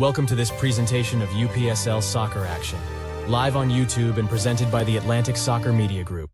Welcome to this presentation of UPSL Soccer Action, live on YouTube and presented by the Atlantic Soccer Media Group.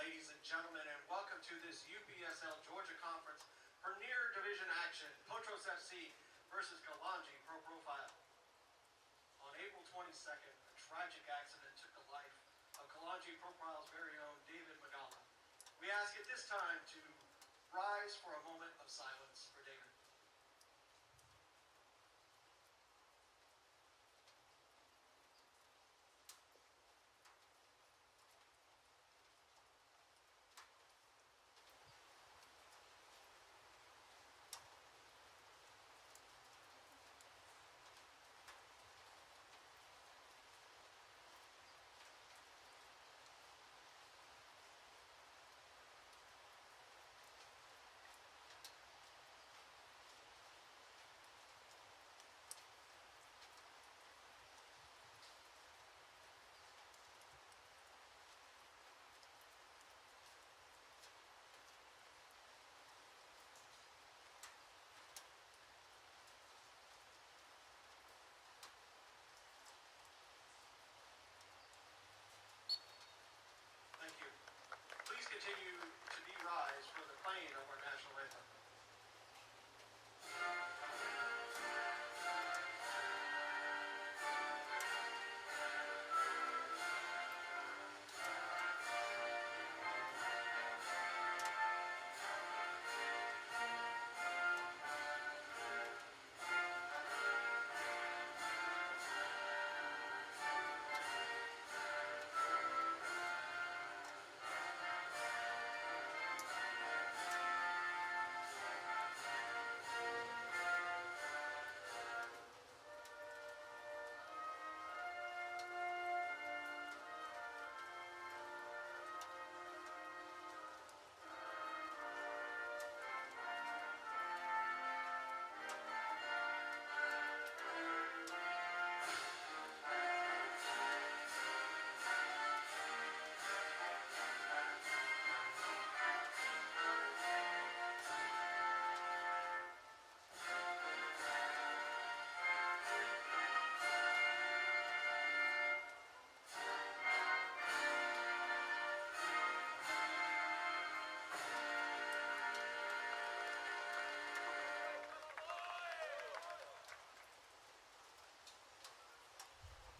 Ladies and gentlemen, and welcome to this UPSL Georgia Conference Premier Division action. Potros FC versus Kalonji Pro Profile. On April 22nd, a tragic accident took the life of Kalonji Profile's very own David Magala. We ask at this time to rise for a moment of silence for David. Please continue to be rise for the playing of our national anthem.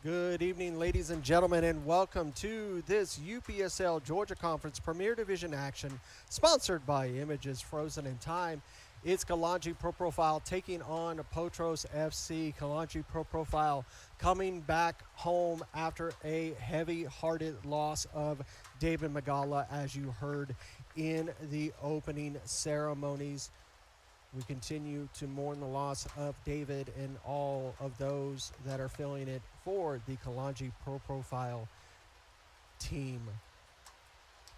Good evening, ladies and gentlemen, and welcome to this UPSL Georgia Conference Premier Division action sponsored by Images Frozen in Time. It's Kalonji Pro Profile taking on Potros FC. Kalonji Pro Profile coming back home after a heavy-hearted loss of David Magala, as you heard in the opening ceremonies. we continue to mourn the loss of David and all of those that are filling it for the Kalonji Pro Profile team.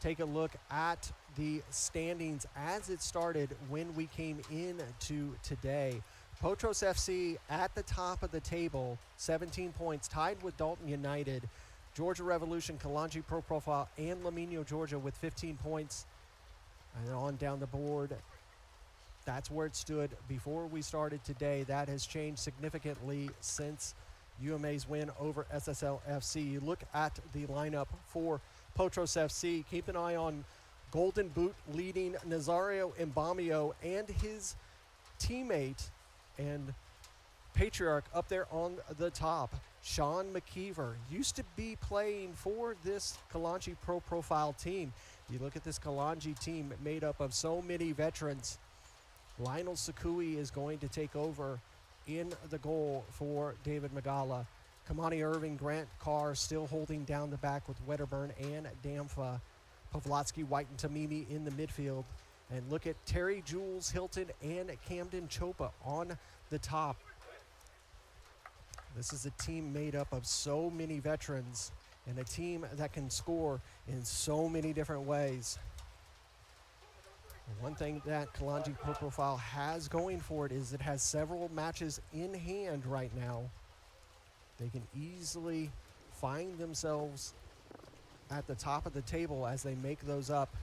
Take a look at the standings as it started when we came into today. Potros FC at the top of the table, 17 points, tied with Dalton United. Georgia Revolution, Kalonji Pro Profile, and Lamino, Georgia with 15 points. And on down the board, that's where it stood before we started today. That has changed significantly since UMA's win over SSL FC. You look at the lineup for Potros FC. Keep an eye on Golden Boot leading Nazario Mbamio and his teammate and patriarch up there on the top. Sean McKeever used to be playing for this Kalonji Pro Profile team. You look at this Kalonji team made up of so many veterans. Lionel Sakui is going to take over in the goal for David Magala. Kamani Irving, Grant Carr still holding down the back with Wedderburn and Damfa. Pavlotsky, White, and Tamimi in the midfield. And look at Terry Jules, Hilton, and Camden Chopa on the top. This is a team made up of so many veterans and a team that can score in so many different ways. One thing that Kalonji Pro Profile has going for it is it has several matches in hand right now. They can easily find themselves at the top of the table as they make those up.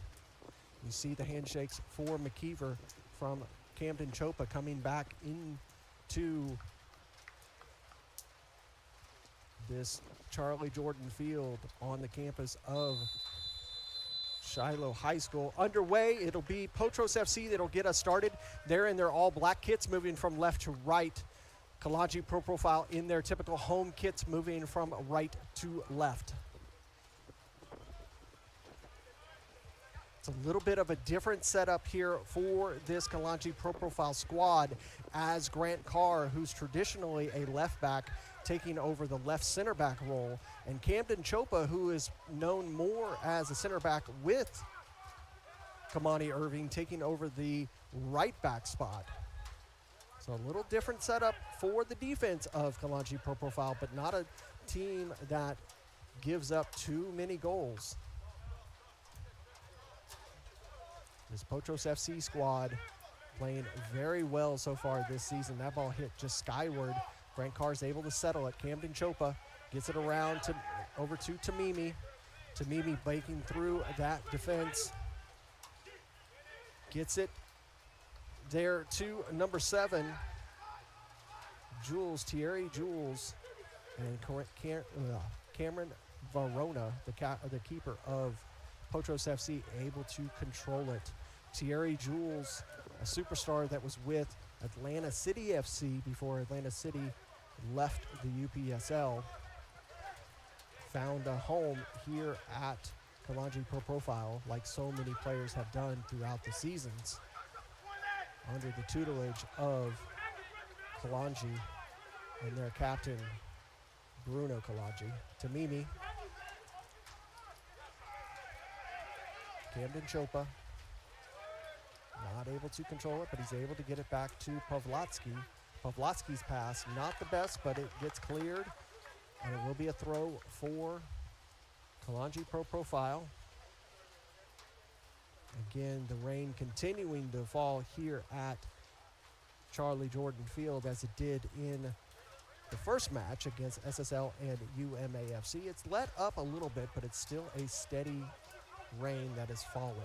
You see the handshakes for McKeever from Camden Chopa coming back into this Charlie Jordan Field on the campus of Shiloh High School. Underway, it'll be Potros FC that'll get us started. They're in their all-black kits, moving from left to right. Kalonji Pro Profile in their typical home kits, moving from right to left. It's a little bit of a different setup here for this Kalonji Pro Profile squad as Grant Carr, who's traditionally a left back, taking over the left center back role, and Camden Chopa, who is known more as a center back with Kamani Irving, taking over the right back spot. So a little different setup for the defense of Kalonji Pro Profile, but not a team that gives up too many goals. This Potros FC squad playing very well so far this season. That ball hit just skyward. Grant Carr's able to settle it. Camden Chopa gets it around to over to Tamimi. Tamimi breaking through that defense. Gets it there to number 7. Thierry Jules, and Cameron Verona, the keeper of Potros FC, able to control it. Thierry Jules, a superstar that was with Atlanta City FC before Atlanta City left the UPSL, found a home here at Kalonji Pro Profile, like so many players have done throughout the seasons, under the tutelage of Kalonji and their captain, Bruno Kalonji. Tamimi, Camden Chopa, not able to control it, but he's able to get it back to Pavlotsky. Pavlotsky's pass, not the best, but it gets cleared, and it will be a throw for Kalonji Pro Profile. Again, the rain continuing to fall here at Charlie Jordan Field as it did in the first match against SSL and UMAFC. It's let up a little bit, but it's still a steady rain that is falling.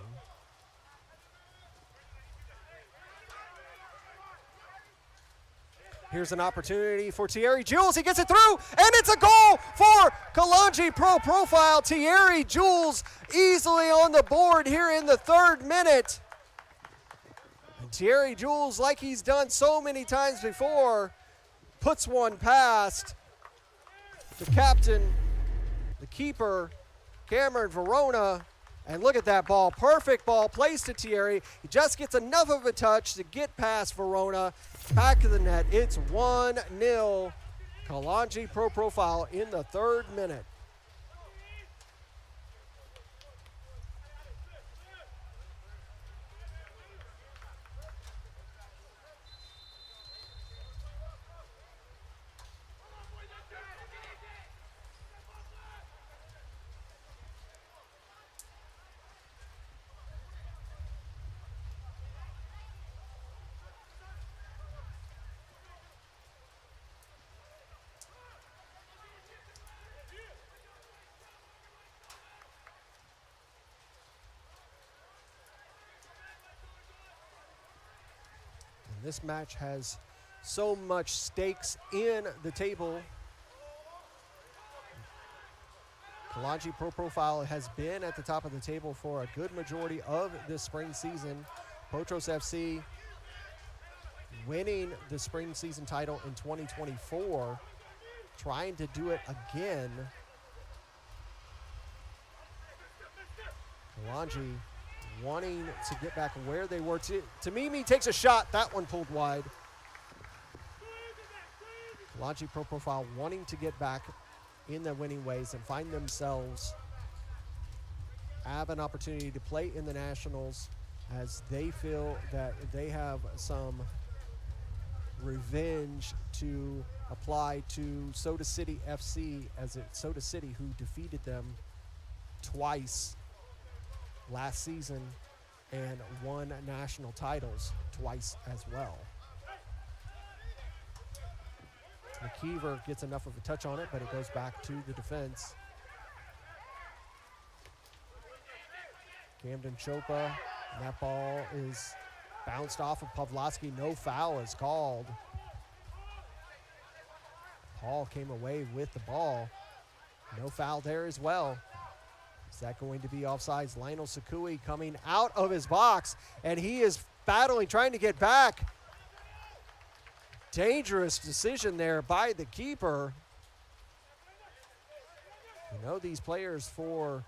Here's an opportunity for Thierry Jules. He gets it through, and it's a goal for Kalonji Pro Profile. Thierry Jules easily on the board here in the 3rd minute. And Thierry Jules, like he's done so many times before, puts one past the captain, the keeper, Cameron Verona. And look at that ball. Perfect ball placed to Thierry. He just gets enough of a touch to get past Verona. Back of the net. It's 1-0. Kalonji Pro Profile in the 3rd minute. This match has so much stakes in the table. Kalonji Pro Profile has been at the top of the table for a good majority of this spring season. Potros FC winning the spring season title in 2024, trying to do it again. Kalonji wanting to get back where they were. Tamimi takes a shot. That one pulled wide. Kalonji Pro Profile wanting to get back in the winning ways and find themselves, have an opportunity to play in the Nationals, as they feel that they have some revenge to apply to Soda City FC, as it's Soda City who defeated them twice last season and won national titles twice as well. McKeever gets enough of a touch on it, but it goes back to the defense. Camden Chopa, and that ball is bounced off of Pavlovsky. No foul is called. Paul came away with the ball. No foul there as well. Is that going to be offsides? Lionel Sakui coming out of his box, and he is battling, trying to get back. Dangerous decision there by the keeper. You know, these players for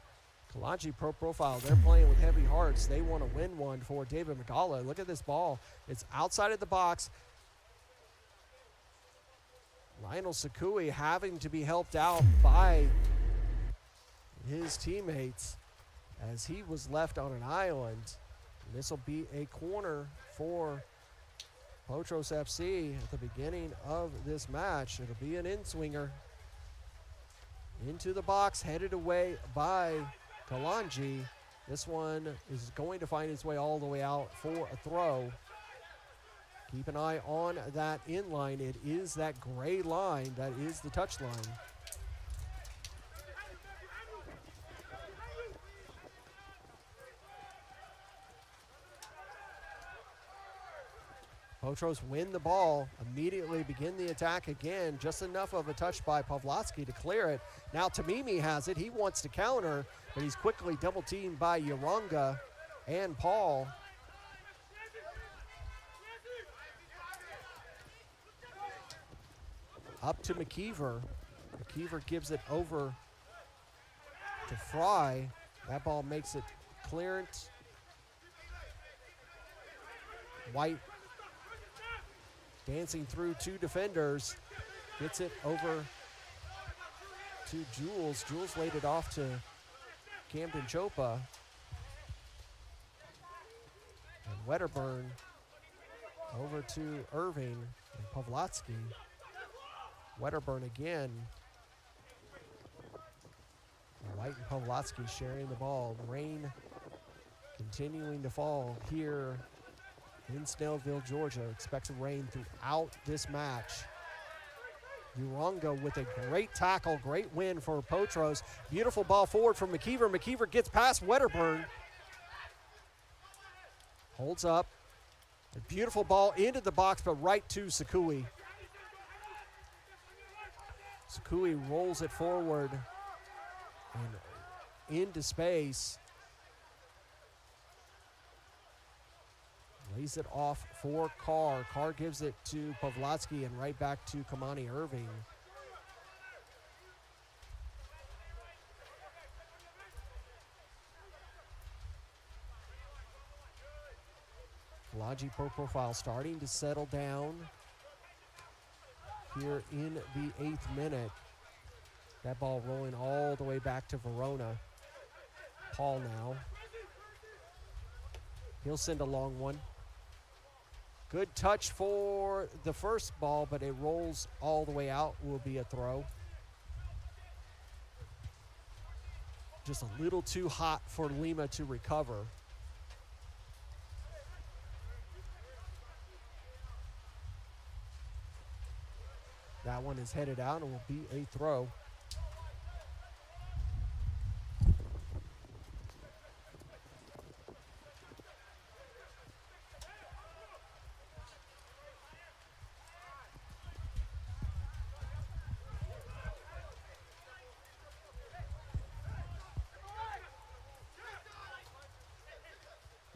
Kalonji Pro Profile, they're playing with heavy hearts. They want to win one for David Magala. Look at this ball. It's outside of the box. Lionel Sakui having to be helped out by his teammates as he was left on an island. This will be a corner for Potros FC at the beginning of this match. It'll be an in-swinger. Into the box, headed away by Kalonji. This one is going to find its way all the way out for a throw. Keep an eye on that in line. It is that gray line. That is the touch line. Potros win the ball, immediately begin the attack again. Just enough of a touch by Pavlovsky to clear it. Now Tamimi has it. He wants to counter, but he's quickly double teamed by Yaronga and Paul. Up to McKeever. McKeever gives it over to Fry. That ball makes it clearance. White dancing through two defenders, gets it over to Jules. Jules laid it off to Camden Chopa. And Wedderburn over to Irving and Pavlotsky. Wedderburn again. White and Pavlotsky sharing the ball. Rain continuing to fall here in Snellville, Georgia. Expected rain throughout this match. Uronga with a great tackle, great win for Potros. Beautiful ball forward from McKeever. McKeever gets past Wedderburn. Holds up. A beautiful ball into the box, but right to Sakui. Sakui rolls it forward and into space. Lays it off for Carr. Carr gives it to Pavlotsky and right back to Kamani Irving. Kalonji Pro Profile starting to settle down here in the 8th minute. That ball rolling all the way back to Verona. Paul now. He'll send a long one. Good touch for the first ball, but it rolls all the way out. Will be a throw. Just a little too hot for Lima to recover. That one is headed out and will be a throw.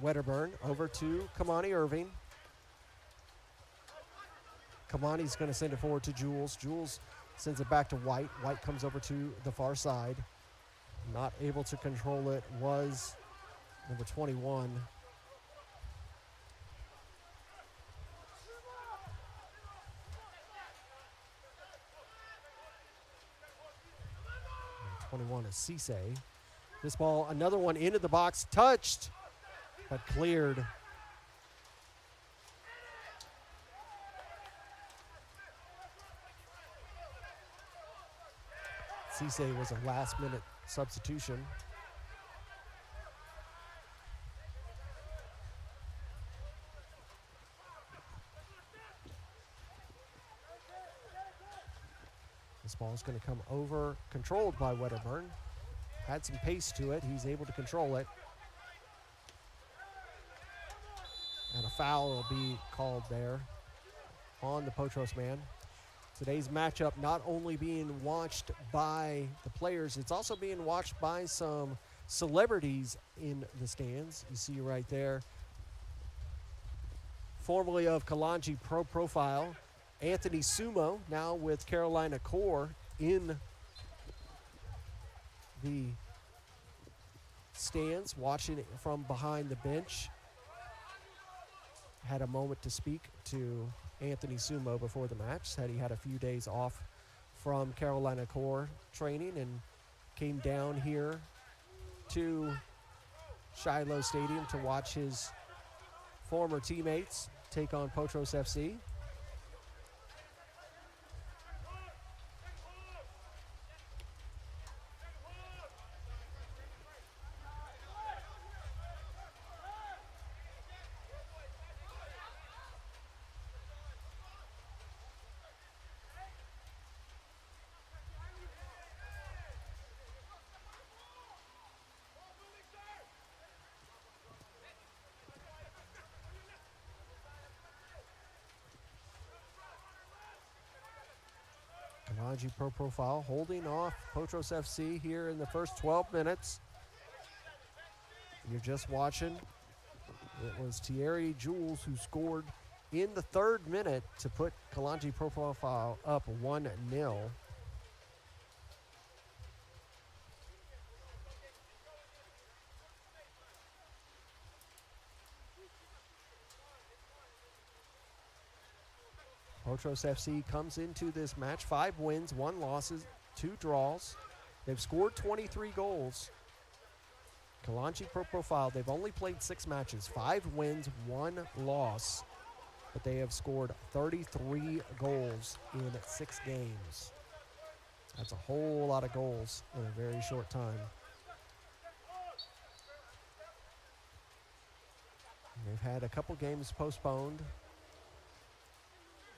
Wedderburn over to Kamani Irving. Kamani's going to send it forward to Jules. Jules sends it back to White. White comes over to the far side. Not able to control it was number 21. Number 21 is Cisse. This ball, another one into the box, touched, but cleared. Cisse was a last-minute substitution. This ball is going to come over, controlled by Wedderburn. Had some pace to it. He's able to control it. And a foul will be called there on the Potros man. Today's matchup not only being watched by the players, it's also being watched by some celebrities in the stands. You see right there, formerly of Kalonji Pro Profile, Anthony Sumo, now with Carolina Core in the stands, watching it from behind the bench. Had a moment to speak to Anthony Sumo before the match. Said he had a few days off from Carolina Core training and came down here to Shiloh Stadium to watch his former teammates take on Potros FC. Kalonji Pro Profile holding off Potros FC here in the first 12 minutes. You're just watching. It was Thierry Jules who scored in the 3rd minute to put Kalonji Pro Profile up 1-0. Potros FC comes into this match 5 wins, 1 losses, 2 draws. They've scored 23 goals. Kalonji Pro Profile, they've only played 6 matches, 5 wins, 1 loss, but they have scored 33 goals in 6 games. That's a whole lot of goals in a very short time. They've had a couple games postponed,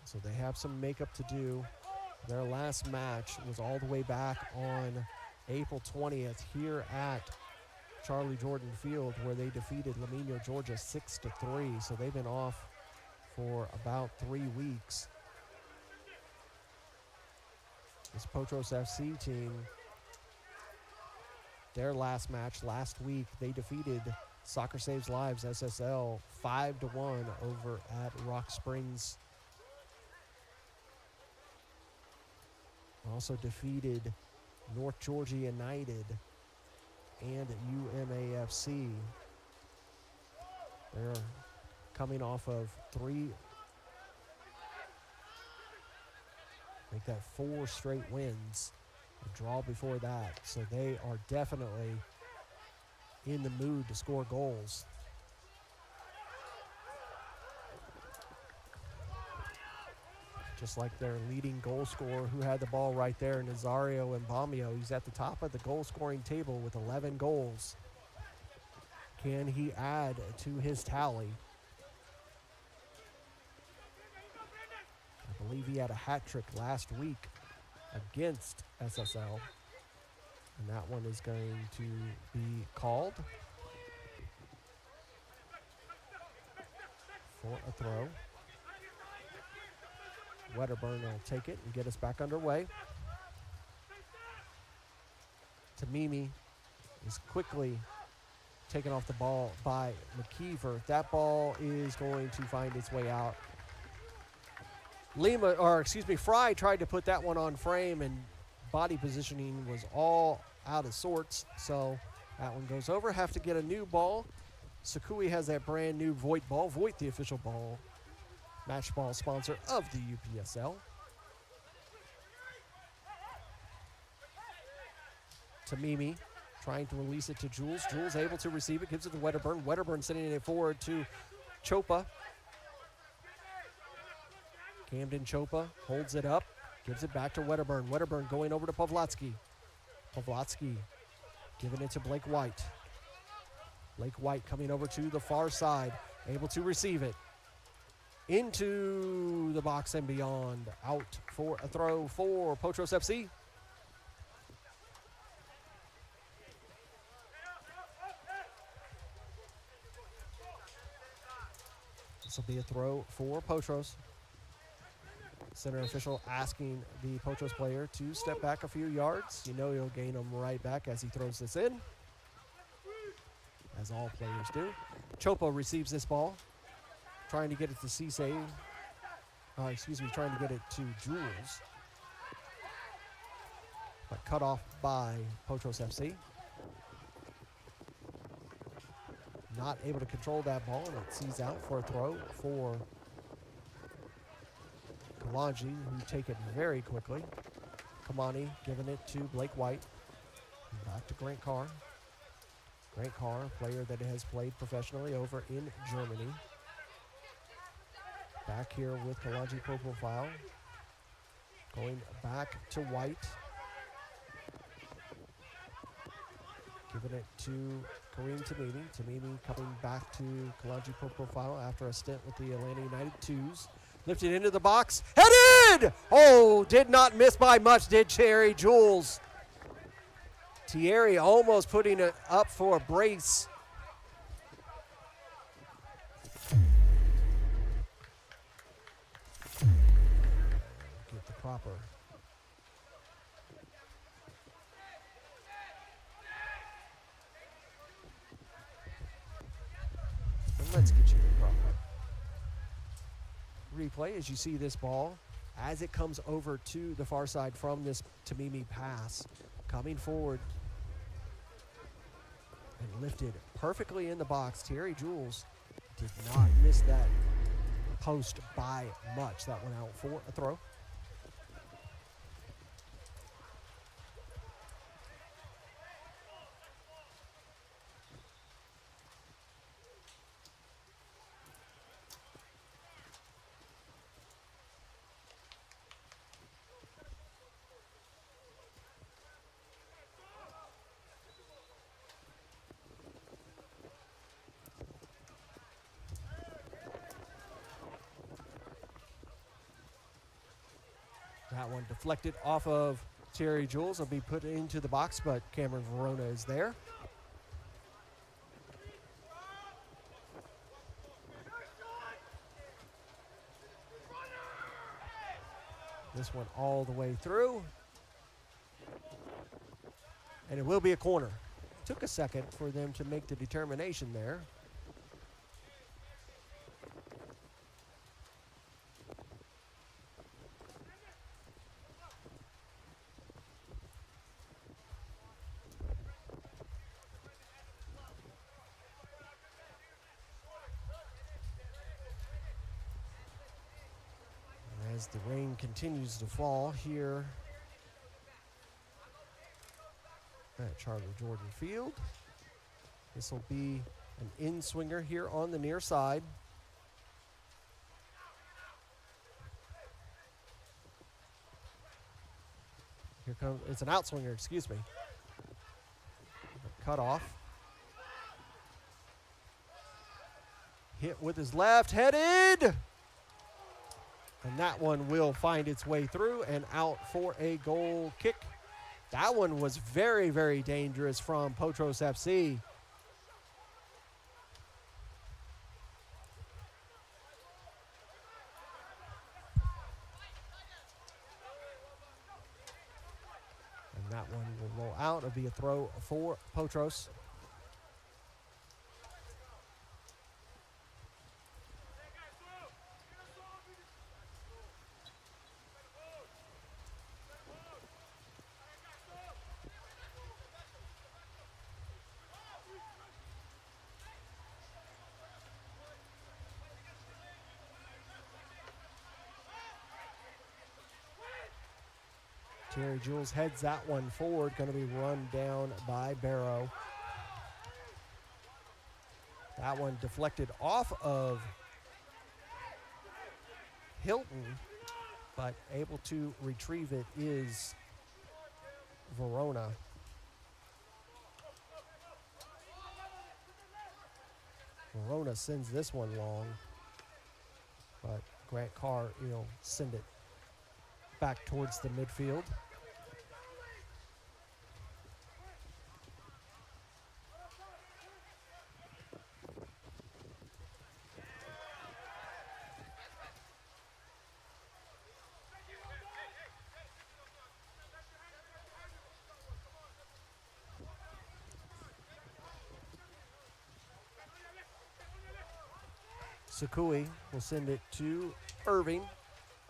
so they have some makeup to do. Their last match was all the way back on April 20th here at Charlie Jordan Field, where they defeated Lamino, Georgia 6-3. So they've been off for about 3 weeks. This Potros FC team, their last match last week, they defeated Soccer Saves Lives SSL 5-1 over at Rock Springs. Also defeated North Georgia United and UMAFC. They're coming off of 3, make that 4 straight wins, a draw before that. So they are definitely in the mood to score goals. Just like their leading goal scorer who had the ball right there, Nazario Mbamio. He's at the top of the goal scoring table with 11 goals. Can he add to his tally? I believe he had a hat trick last week against SSL. And that one is going to be called for a throw. Wedderburn will take it and get us back underway. Tamimi is quickly taken off the ball by McKeever. That ball is going to find its way out. Fry tried to put that one on frame, and body positioning was all out of sorts. So that one goes over. Have to get a new ball. Sakui has that brand new Voight ball. Voight, the official ball, match ball sponsor of the UPSL. Tamimi trying to release it to Jules. Jules able to receive it, gives it to Wedderburn. Wedderburn sending it forward to Chopa. Camden Chopa holds it up, gives it back to Wedderburn. Wedderburn going over to Pavlotsky. Pavlotsky giving it to Blake White. Blake White coming over to the far side, able to receive it. Into the box and beyond. Out for a throw for Potros FC. This will be a throw for Potros. Center official asking the Potros player to step back a few yards. You know he'll gain them right back as he throws this in, as all players do. Chopa receives this ball, trying to get it to Cisse. Trying to get it to Jules. But cut off by Potros FC. Not able to control that ball, and it sees out for a throw for Kalonji, who take it very quickly. Kamani giving it to Blake White. Back to Grant Carr. Grant Carr, a player that has played professionally over in Germany. Back here with Kalonji profile. Going back to White. Giving it to Kareem Tamimi. Tamimi coming back to Kalonji profile after a stint with the Atlanta United 2s. Lifted into the box. Headed! Oh, did not miss by much, did Thierry Jules. Thierry almost putting it up for a brace. Get the proper. And let's get you the proper replay as you see this ball as it comes over to the far side from this Tamimi pass. Coming forward and lifted perfectly in the box. Thierry Jules did not miss that post by much. That went out for a throw. That one deflected off of Thierry Jules. Will be put into the box, but Cameron Verona is there. This one all the way through. And it will be a corner. Took a second for them to make the determination there. As the rain continues to fall here at Charlie Jordan Field. This will be an in-swinger here on the near side. Here comes, it's an outswinger, excuse me. Cut off. Hit with his left, headed! And that one will find its way through and out for a goal kick. That one was very, very dangerous from Potros FC. And that one will roll out. It'll be a throw for Potros. Terry Jules heads that one forward, going to be run down by Barrow. That one deflected off of Hilton, but able to retrieve it is Verona. Verona sends this one long, but Grant Carr, send it back towards the midfield. Sakui will send it to Irving.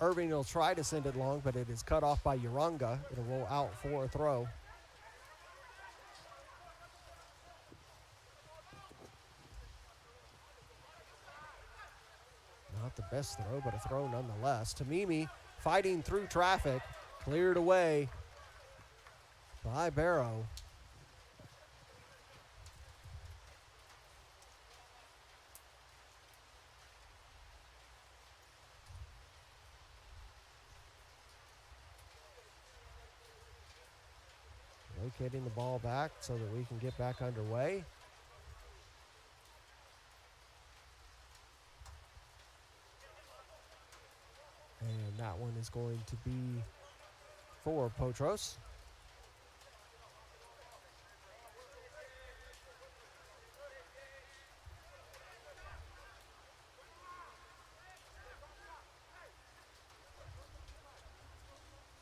Irving will try to send it long, but it is cut off by Uranga. It'll roll out for a throw. Not the best throw, but a throw nonetheless. Tamimi fighting through traffic, cleared away by Barrow. Locating the ball back so that we can get back underway. And that one is going to be for Potros.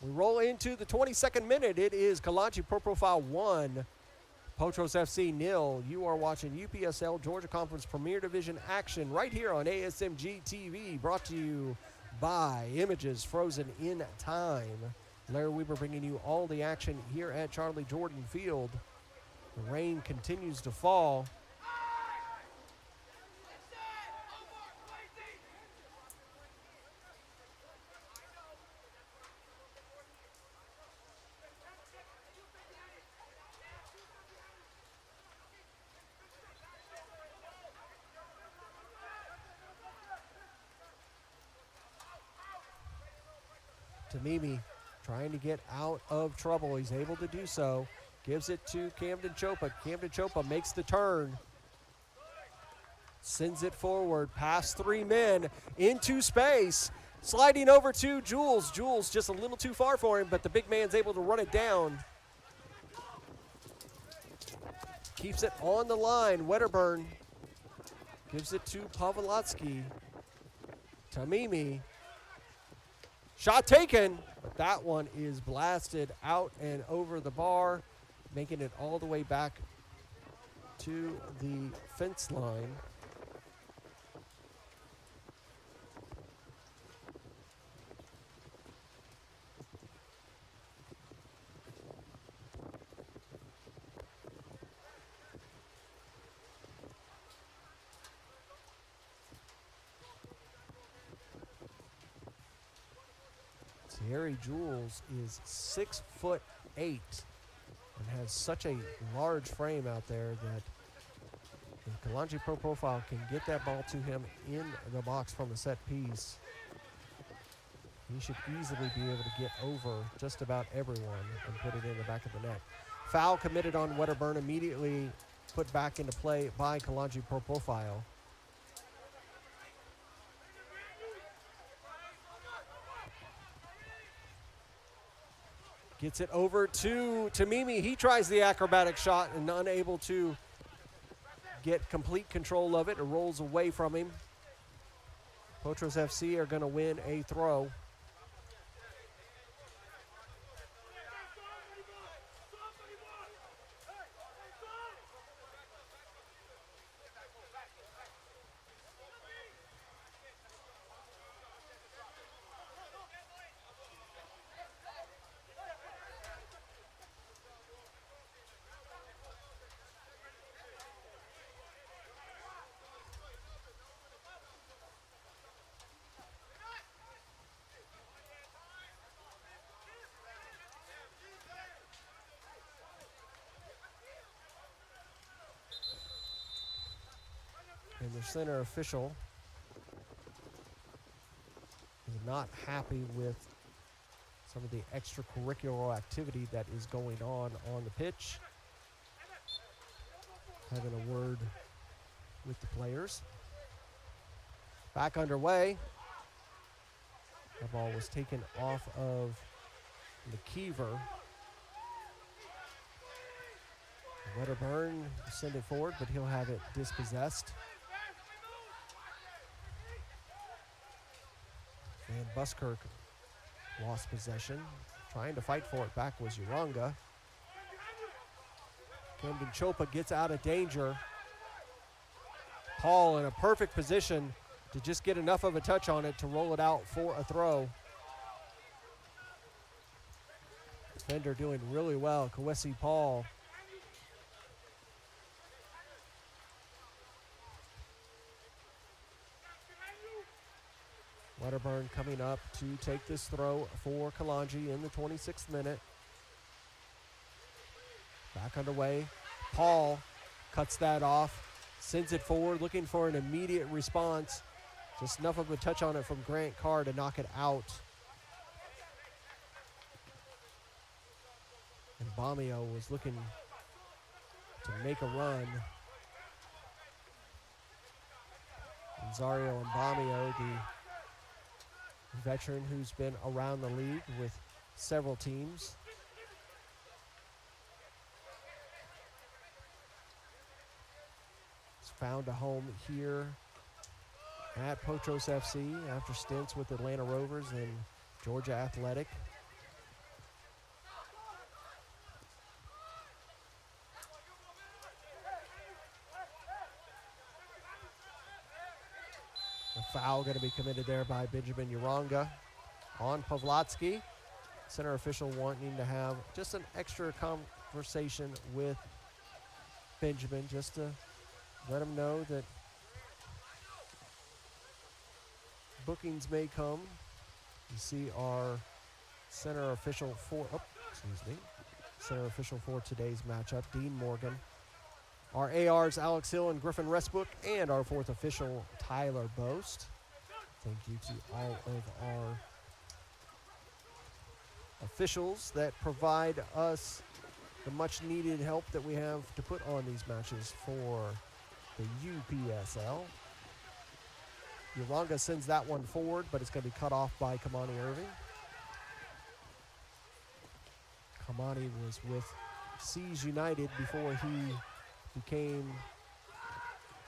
We roll into the 22nd minute. It is Kalonji Pro Profile 1, Potros FC 0. You are watching UPSL Georgia Conference Premier Division action right here on ASMG TV, brought to you by Images Frozen in Time. Larry Weber bringing you all the action here at Charlie Jordan Field. The rain continues to fall. Tamimi trying to get out of trouble. He's able to do so. Gives it to Camden Chopa. Camden Chopa makes the turn. Sends it forward past three men into space. Sliding over to Jules. Jules just a little too far for him, but the big man's able to run it down. Keeps it on the line. Wedderburn gives it to Pavlotsky. Tamimi. Shot taken, but that one is blasted out and over the bar, making it all the way back to the fence line. Harry Jules is 6'8" and has such a large frame out there that if Kalonji Pro Profile can get that ball to him in the box from a set piece, he should easily be able to get over just about everyone and put it in the back of the net. Foul committed on Wedderburn, immediately put back into play by Kalonji Pro Profile. Gets it over to Tamimi. He tries the acrobatic shot and unable to get complete control of it. It rolls away from him. Potros FC are going to win a throw. And the center official is not happy with some of the extracurricular activity that is going on the pitch. Having a word with the players. Back underway. The ball was taken off of McKeever. Wedderburn send it forward, but he'll have it dispossessed. And Buskirk lost possession. Trying to fight for it back was Uranga. Camden Chopa gets out of danger. Paul in a perfect position to just get enough of a touch on it to roll it out for a throw. Defender doing really well, Kawesi Paul. Wedderburn coming up to take this throw for Kalonji in the 26th minute. Back underway. Paul cuts that off, sends it forward, looking for an immediate response. Just enough of a touch on it from Grant Carr to knock it out. And Bomio was looking to make a run. And Zario and Bomio, the veteran who's been around the league with several teams. He's found a home here at Potros FC after stints with Atlanta Rovers and Georgia Athletic. A foul going to be committed there by Benjamin Uranga on Pavlotsky. Center official wanting to have just an extra conversation with Benjamin just to let him know that bookings may come. You see our center official for today's matchup, Dean Morgan. Our ARs, Alex Hill and Griffin Restbook, and our fourth official, Tyler Boast. Thank you to all of our officials that provide us the much needed help that we have to put on these matches for the UPSL. Uranga sends that one forward, but it's going to be cut off by Kamani Irving. Kamani was with Seas United before he became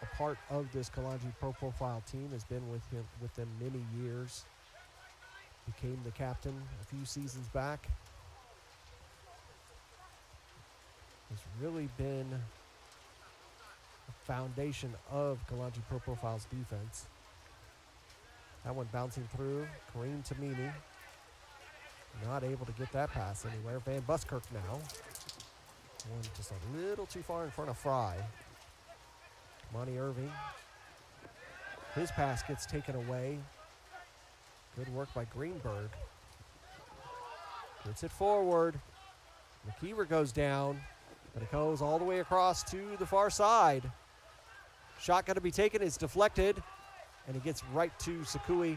a part of this Kalonji Pro Profile team, has been with them many years. Became the captain a few seasons back. Has really been the foundation of Kalonji Pro Profile's defense. That one bouncing through, Kareem Tamimi. Not able to get that pass anywhere. Van Buskirk now. One just a little too far in front of Fry. Monty Irving. His pass gets taken away. Good work by Greenberg. Gets it forward. McKeever goes down, but it goes all the way across to the far side. Shot going to be taken. It's deflected, and it gets right to Sakui.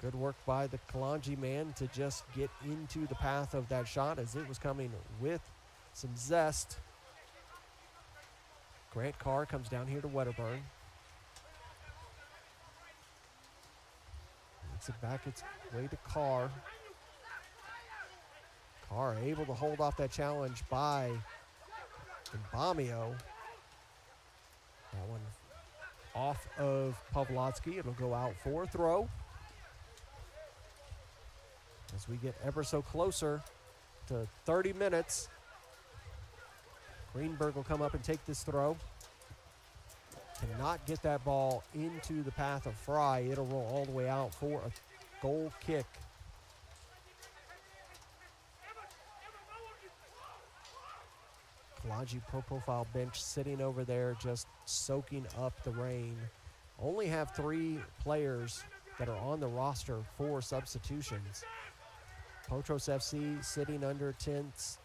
Good work by the Kalonji man to just get into the path of that shot as it was coming with some zest. Grant Carr comes down here to Wedderburn. Gets it back its way to Carr. Carr able to hold off that challenge by Mbamio. That one off of Pavlotsky. It'll go out for a throw. As we get ever so closer to 30 minutes, Greenberg will come up and take this throw. Cannot get that ball into the path of Fry. It'll roll all the way out for a goal kick. Kalonji Pro Profile bench sitting over there just soaking up the rain. Only have 3 players that are on the roster for substitutions. Potros FC sitting under tents,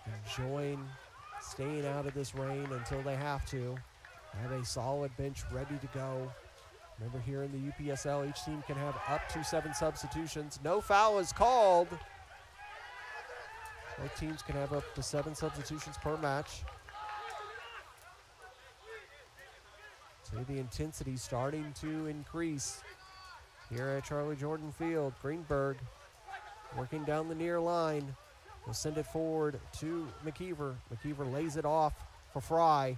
enjoying staying out of this rain until they have to. Have a solid bench ready to go. Remember, here in the UPSL, each team can have up to 7 substitutions. No foul is called. Both teams can have up to 7 substitutions per match. See the intensity starting to increase here at Charlie Jordan Field. Greenberg working down the near line. Will send it forward to McKeever. McKeever lays it off for Fry.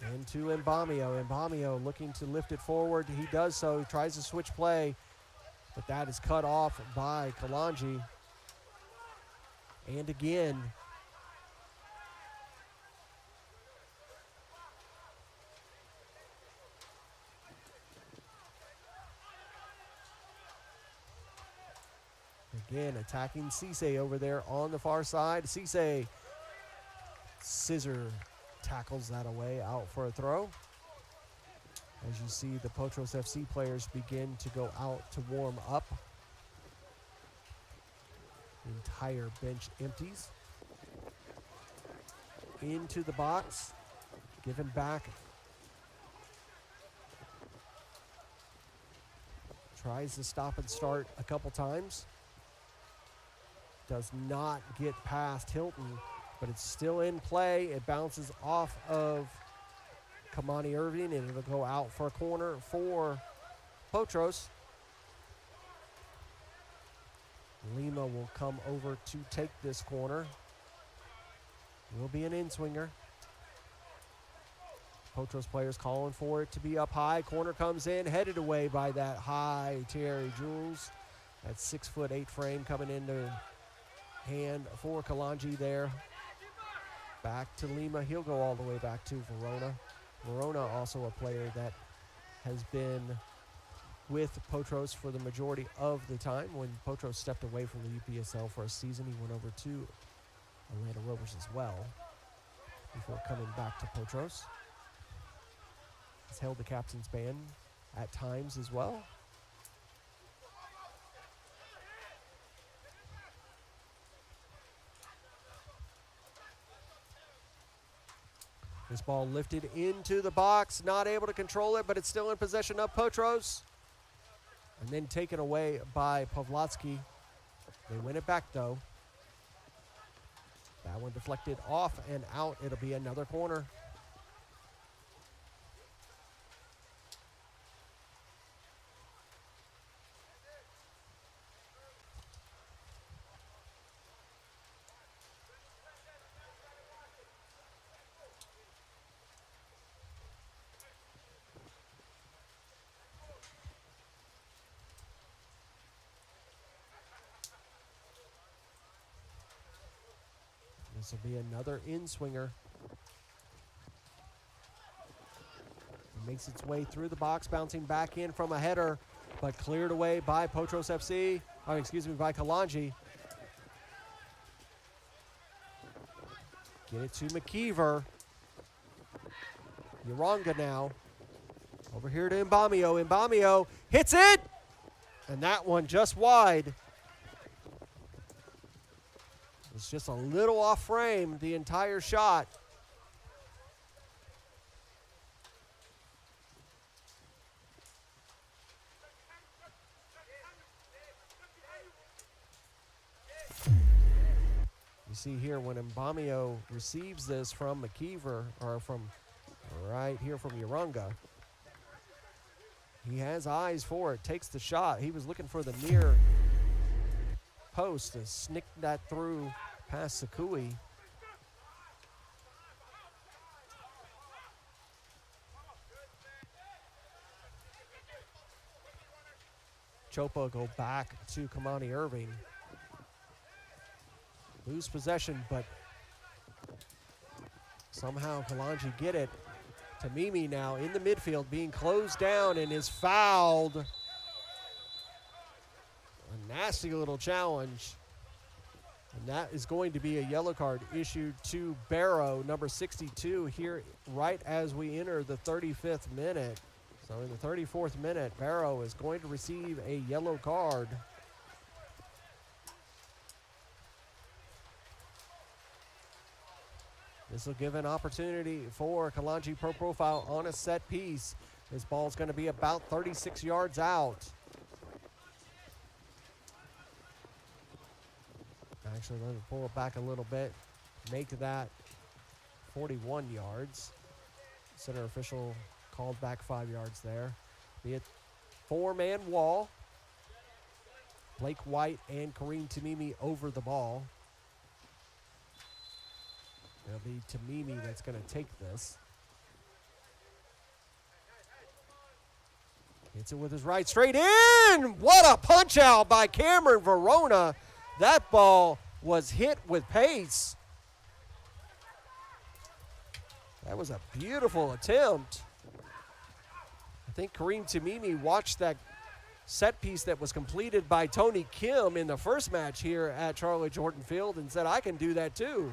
And to Mbamio. Mbamio looking to lift it forward. He does so. He tries to switch play, but that is cut off by Kalonji. And again, attacking Cisse over there on the far side. Cisse scissor tackles that away, out for a throw. As you see, the Potros FC players begin to go out to warm up. The entire bench empties. Into the box, given back. Tries to stop and start a couple times. Does not get past Hilton, but it's still in play. It bounces off of Kamani Irving, and it'll go out for a corner for Potros. Lima will come over to take this corner. Will be an in-swinger. Potros players calling for it to be up high. Corner comes in, headed away by that high Terry Jules. That 6'8" frame coming into hand for Kalonji there. Back to Lima. He'll go all the way back to Verona. Verona also a player that has been with Potros for the majority of the time. When Potros stepped away from the UPSL for a season, he went over to Atlanta Rovers as well before coming back to Potros. He's held the captain's band at times as well. This ball lifted into the box, not able to control it, but it's still in possession of Potros. And then taken away by Pavlotsky. They win it back though. That one deflected off and out. It'll be another corner. This will be another in-swinger. It makes its way through the box, bouncing back in from a header, but cleared away by Potros FC. Oh, excuse me, by Kalonji. Get it to McKeever. Uranga now. Over here to Mbamio. Mbamio hits it! And that one just wide. It's just a little off frame, the entire shot. You see here when Mbamio receives this from McKeever, or from right here from Uranga, he has eyes for it, takes the shot. He was looking for the near post to snick that through past Sakui. Chopa go back to Kamani Irving. Lose possession, but somehow Kalonji get it to Mimi now in the midfield, being closed down and is fouled. A nasty little challenge. And that is going to be a yellow card issued to Barrow, number 62, here right as we enter the 35th minute. So in the 34th minute, Barrow is going to receive a yellow card. This will give an opportunity for Kalonji Pro Profile on a set piece. This ball's going to be about 36 yards out. Actually, let me pull it back a little bit. Make that 41 yards. Center official called back 5 yards there. Be it four-man wall. Blake White and Kareem Tamimi over the ball. It'll be Tamimi that's going to take this. Hits it with his right, straight in! What a punch out by Cameron Verona. That ball was hit with pace. That was a beautiful attempt. I think Kareem Tamimi watched that set piece that was completed by Tony Kim in the first match here at Charlie Jordan Field and said, I can do that too.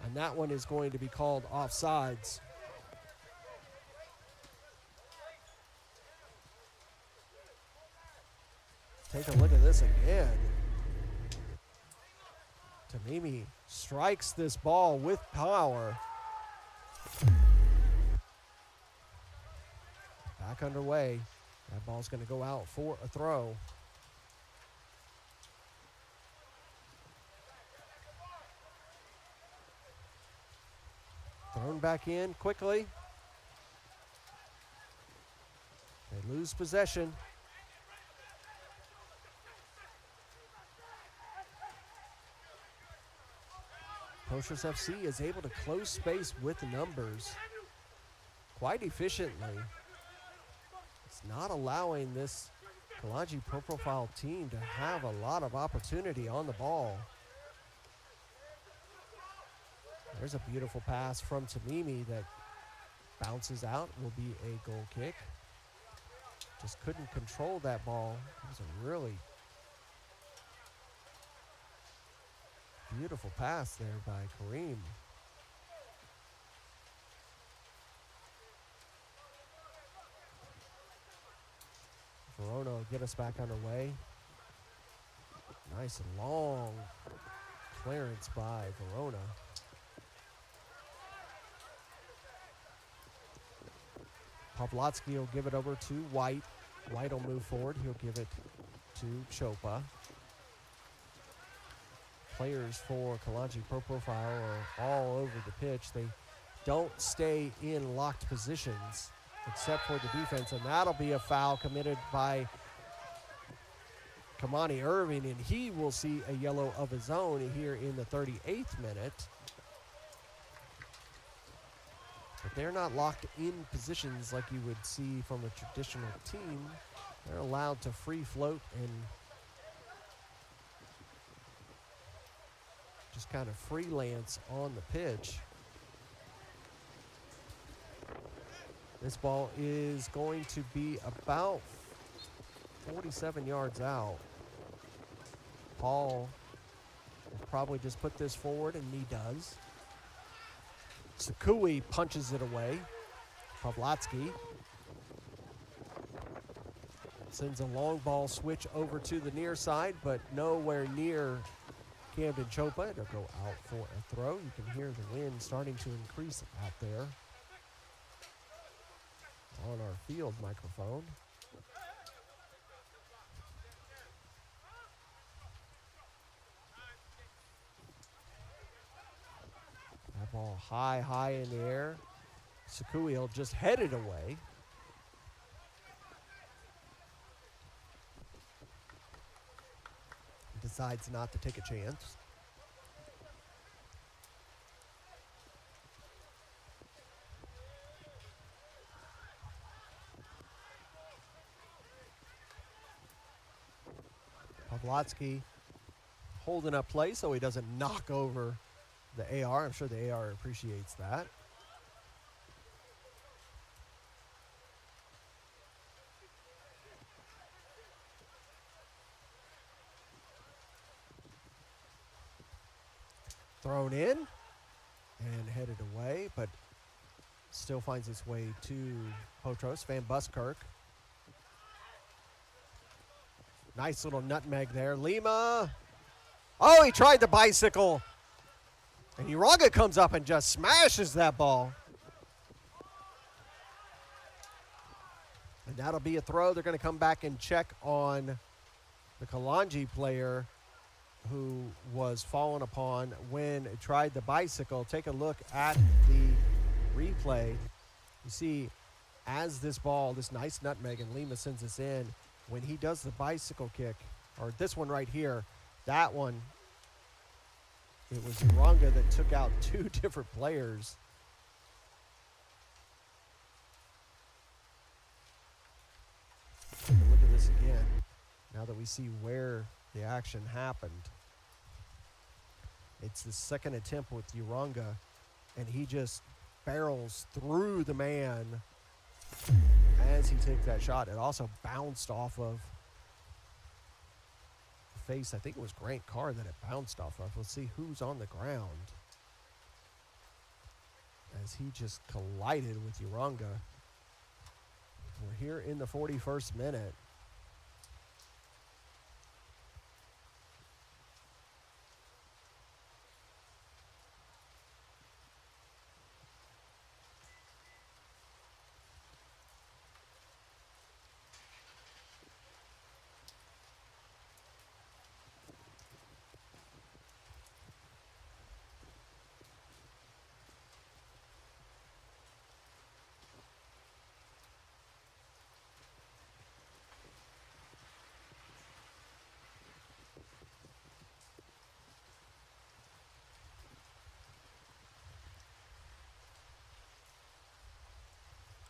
And that one is going to be called offsides. Take a look at this again. Tamimi strikes this ball with power. Back underway. That ball's going to go out for a throw. Thrown back in quickly. They lose possession. Potros FC is able to close space with numbers quite efficiently. It's not allowing this Kalonji Pro Profile team to have a lot of opportunity on the ball. There's a beautiful pass from Tamimi that bounces out, will be a goal kick. Just couldn't control that ball. It was a really beautiful pass there by Kareem. Verona will get us back underway. Nice and long clearance by Verona. Pavlotsky will give it over to White. White will move forward. He'll give it to Chopa. Players for Kalonji Pro Profile are all over the pitch. They don't stay in locked positions except for the defense, and that'll be a foul committed by Kamani Irving, and he will see a yellow of his own here in the 38th minute. But they're not locked in positions like you would see from a traditional team. They're allowed to free float and just kind of freelance on the pitch. This ball is going to be about 47 yards out. Paul will probably just put this forward, and he does. Sakui punches it away. Pavlotsky sends a long ball switch over to the near side, but nowhere near Camden Chopa. It'll go out for a throw. You can hear the wind starting to increase out there on our field microphone. That ball high in the air. Sakui will just head it away. Decides not to take a chance. Pavlotsky holding up play so he doesn't knock over the AR. I'm sure the AR appreciates that. Thrown in and headed away, but still finds its way to Potros. Van Buskirk. Nice little nutmeg there. Lima. Oh, he tried the bicycle. And Uraga comes up and just smashes that ball. And that'll be a throw. They're going to come back and check on the Kalonji player who was fallen upon when it tried the bicycle. Take a look at the replay. You see, as this ball, this nice nutmeg, and Lima sends this in, when he does the bicycle kick, or this one right here, that one, it was Uranga that took out two different players. Take a look at this again, now that we see where the action happened. It's the second attempt with Uranga, and he just barrels through the man as he takes that shot. It also bounced off of the face. I think it was Grant Carr that it bounced off of. Let's see who's on the ground as he just collided with Uranga. We're here in the 41st minute.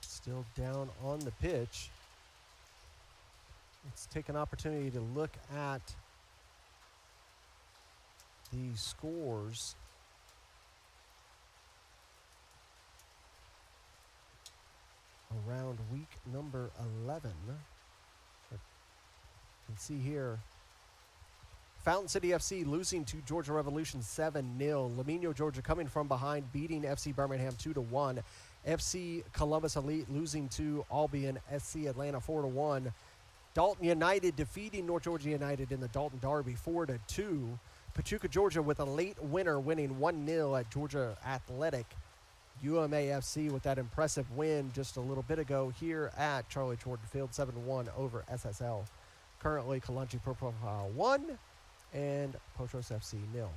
Still down on the pitch. Let's take an opportunity to look at the scores. Around week number 11. You can see here, Fountain City FC losing to Georgia Revolution 7-0. Lamino, Georgia coming from behind, beating FC Birmingham 2-1. FC Columbus Elite losing to Albion SC Atlanta 4-1. Dalton United defeating North Georgia United in the Dalton Derby 4-2. Pachuca, Georgia with a late winner, winning 1-0 at Georgia Athletic. UMA FC with that impressive win just a little bit ago here at Charlie Jordan Field, 7-1 over SSL. Currently, Kalonji Pro Profile 1 and Potros FC 0.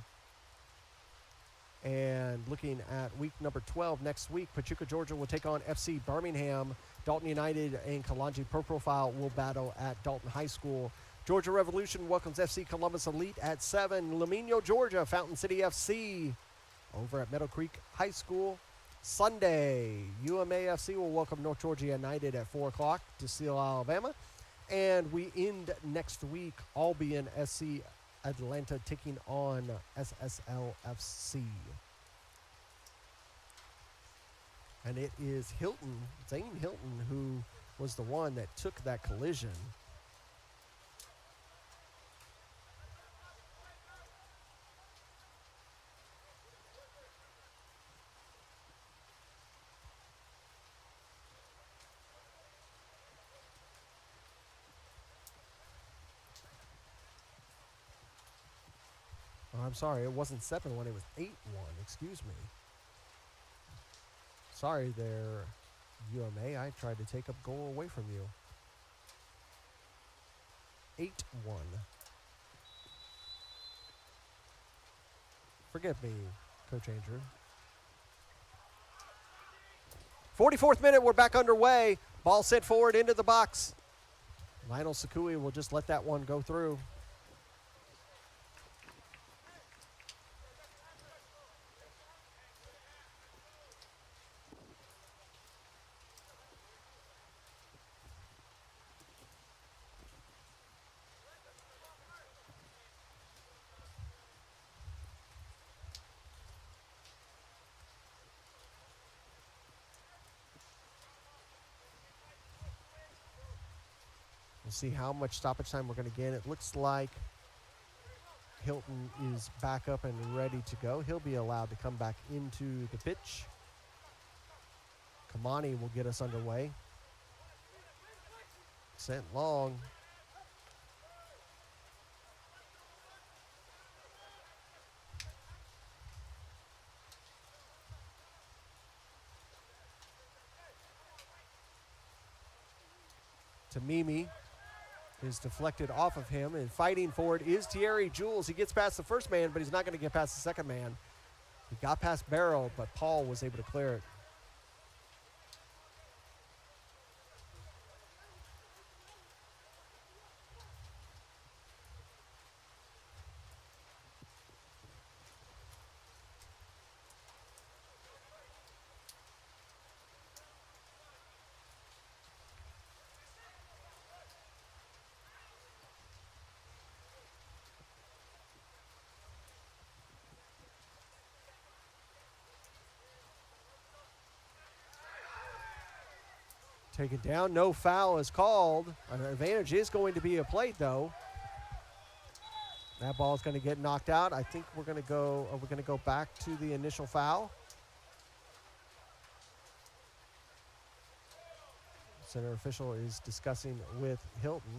And looking at week number 12 next week, Pachuca, Georgia will take on FC Birmingham. Dalton United and Kalonji Pro Profile will battle at Dalton High School. Georgia Revolution welcomes FC Columbus Elite at 7. Lamino, Georgia, Fountain City FC over at Meadow Creek High School. Sunday, UMA FC will welcome North Georgia United at 4 o'clock to Seal, Alabama. And we end next week, Albion SC Atlanta taking on SSL FC. And it is Hilton, Zane Hilton, who was the one that took that collision. Oh, I'm sorry, it wasn't 7-1, it was 8-1, excuse me. Sorry there, UMA, I tried to take a goal away from you. 8-1. Forgive me, Coach Andrew. 44th minute, we're back underway. Ball sent forward into the box. Lionel Sakui will just let that one go through. We'll see how much stoppage time we're going to get. It looks like Hilton is back up and ready to go. He'll be allowed to come back into the pitch. Kamani will get us underway. Sent long. Tamimi is deflected off of him, and fighting for it is Thierry Jules. He gets past the first man, but he's not going to get past the second man. He got past Barrow, but Paul was able to clear it. Taken down, no foul is called. An advantage is going to be played though. That ball is going to get knocked out. I think we're going to go. Are we going to go back to the initial foul? Center official is discussing with Hilton.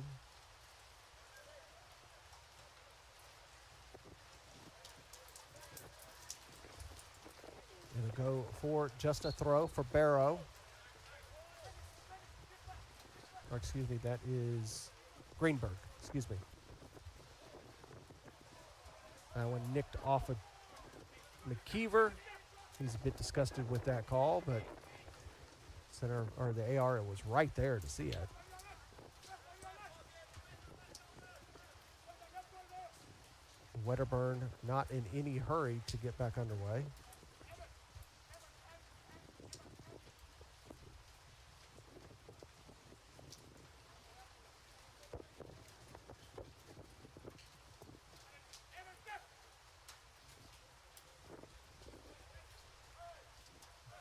Going to go for just a throw for Barrow. Or excuse me, that is Greenberg. Excuse me. That one nicked off of McKeever. He's a bit disgusted with that call, but center or the AR, it was right there to see it. Wedderburn not in any hurry to get back underway.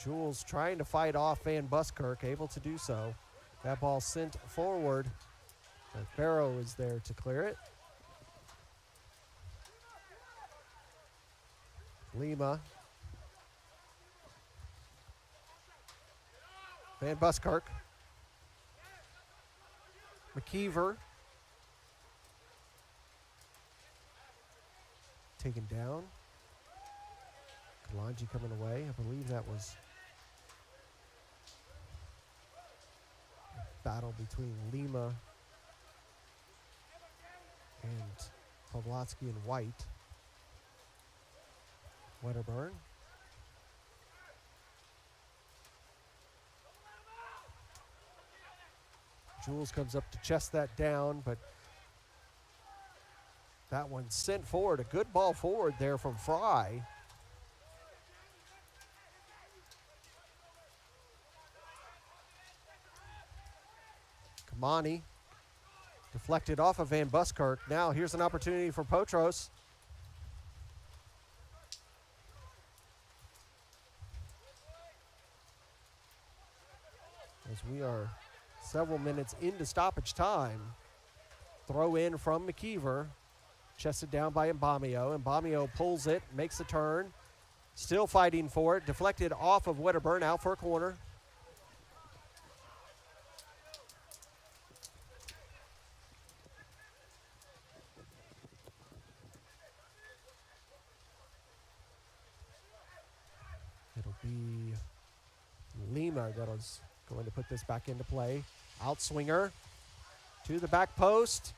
Jules trying to fight off Van Buskirk, able to do so. That ball sent forward. Barrow is there to clear it. Lima. Van Buskirk. McKeever. Taken down. Kalonji coming away. I believe that was battle between Lima and Pavlotsky and White. Wedderburn. Jules comes up to chest that down, but that one sent forward. A good ball forward there from Fry. Kamani deflected off of Van Buskirk. Now here's an opportunity for Potros. As we are several minutes into stoppage time. Throw in from McKeever. Chested down by Mbamio. Mbamio pulls it, makes a turn. Still fighting for it. Deflected off of Wedderburn, out for a corner. It'll be Lima that is going to put this back into play. Outswinger to the back post.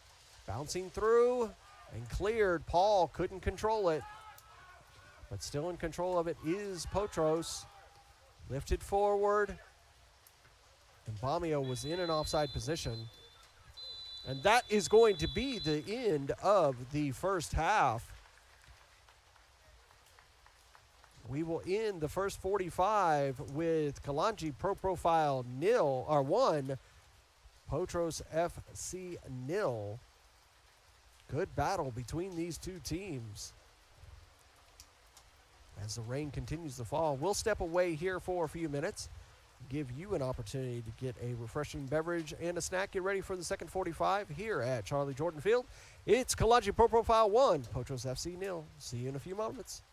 Bouncing through and cleared. Paul couldn't control it. But still in control of it is Potros. Lifted forward. And Mbamio was in an offside position. And that is going to be the end of the first half. We will end the first 45 with Kalonji Pro Profile 1, Potros FC 0. Good battle between these two teams. As the rain continues to fall, we'll step away here for a few minutes, give you an opportunity to get a refreshing beverage and a snack. Get ready for the second 45 here at Charlie Jordan Field. It's Kalonji Pro Profile 1, Potros FC 0. See you in a few moments.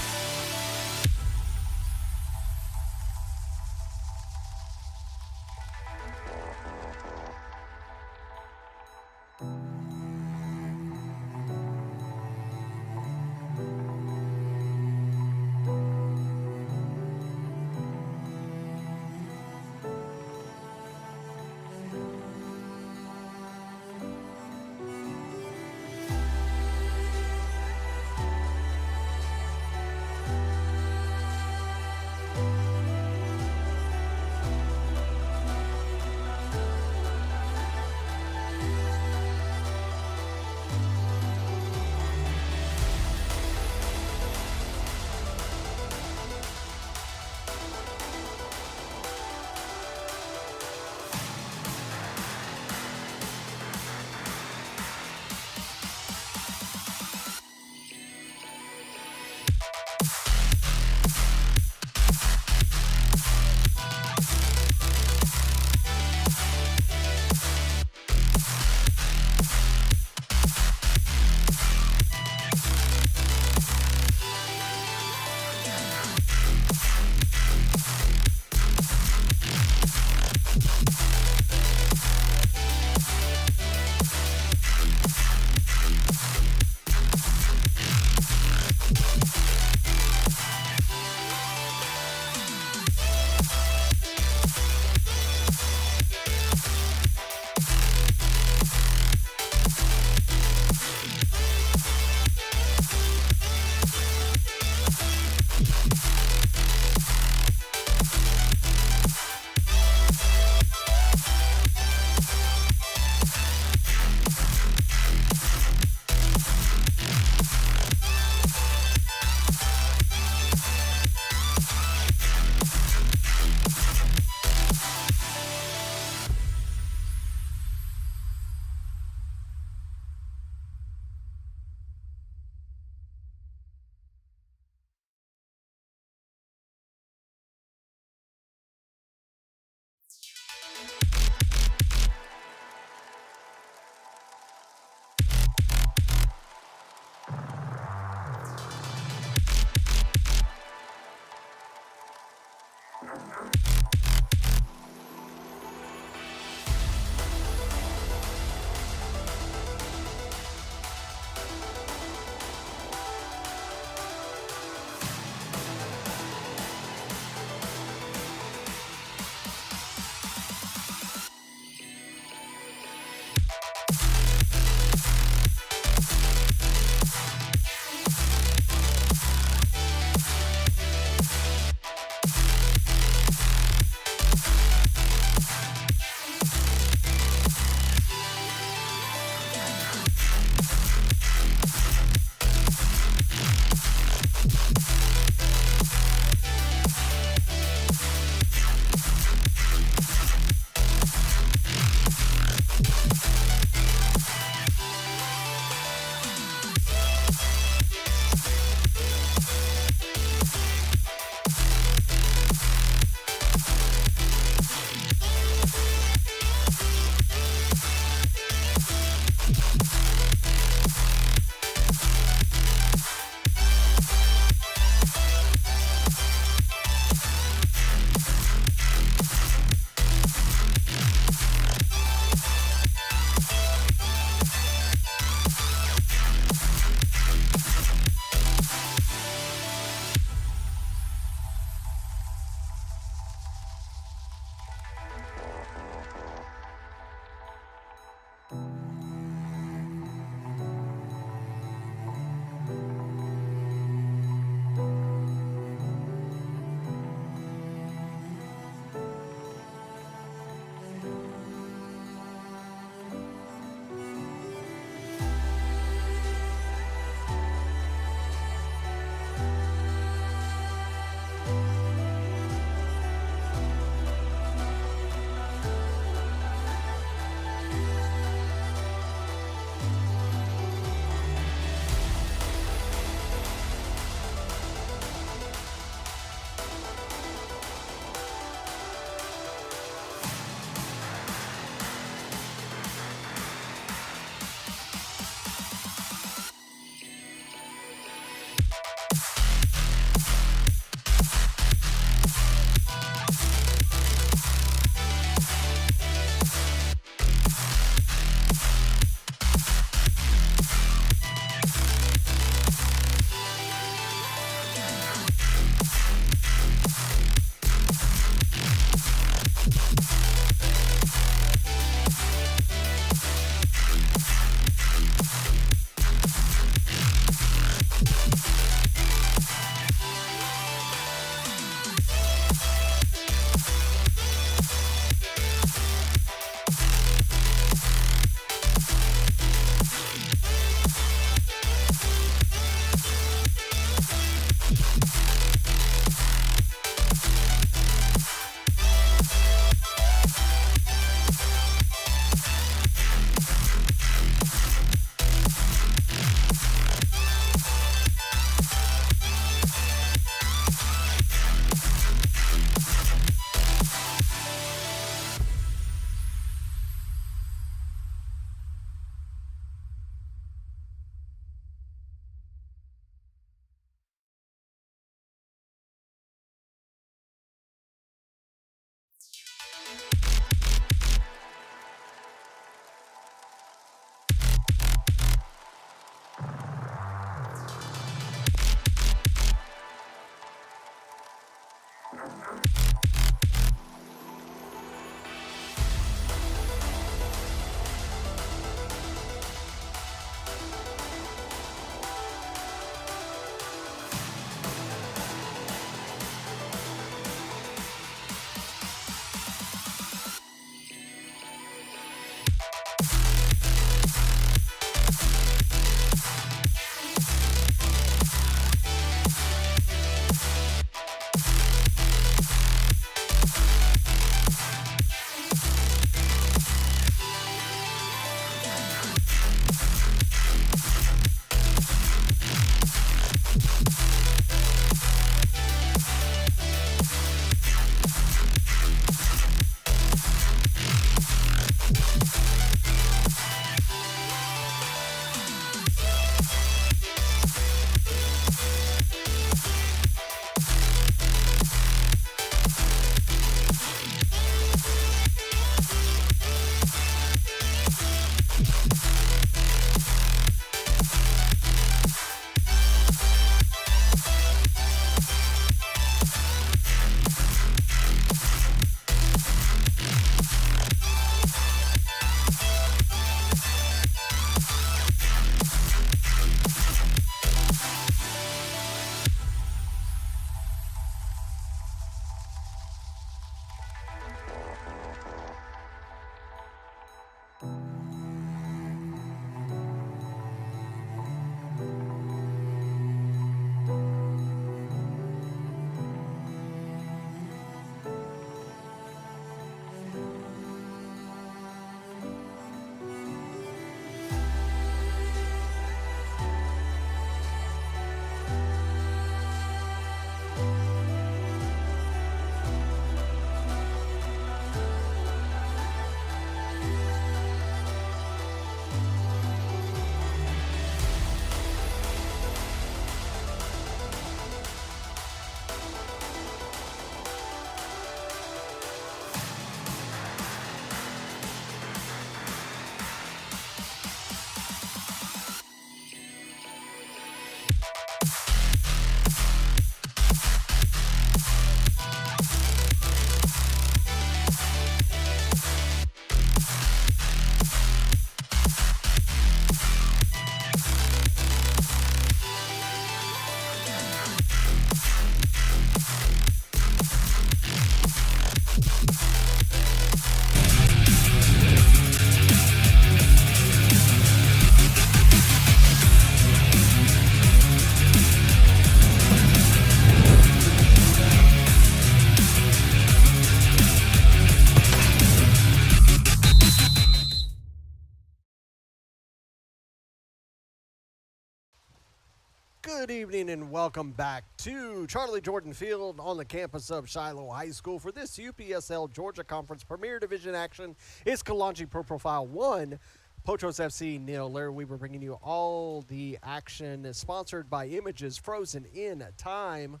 Good evening and welcome back to Charlie Jordan Field on the campus of Shiloh High School for this UPSL Georgia Conference Premier Division action. It's Kalonji Pro Profile 1, Potros FC 0. Larry Weaver bringing you all the action sponsored by Images Frozen in Time.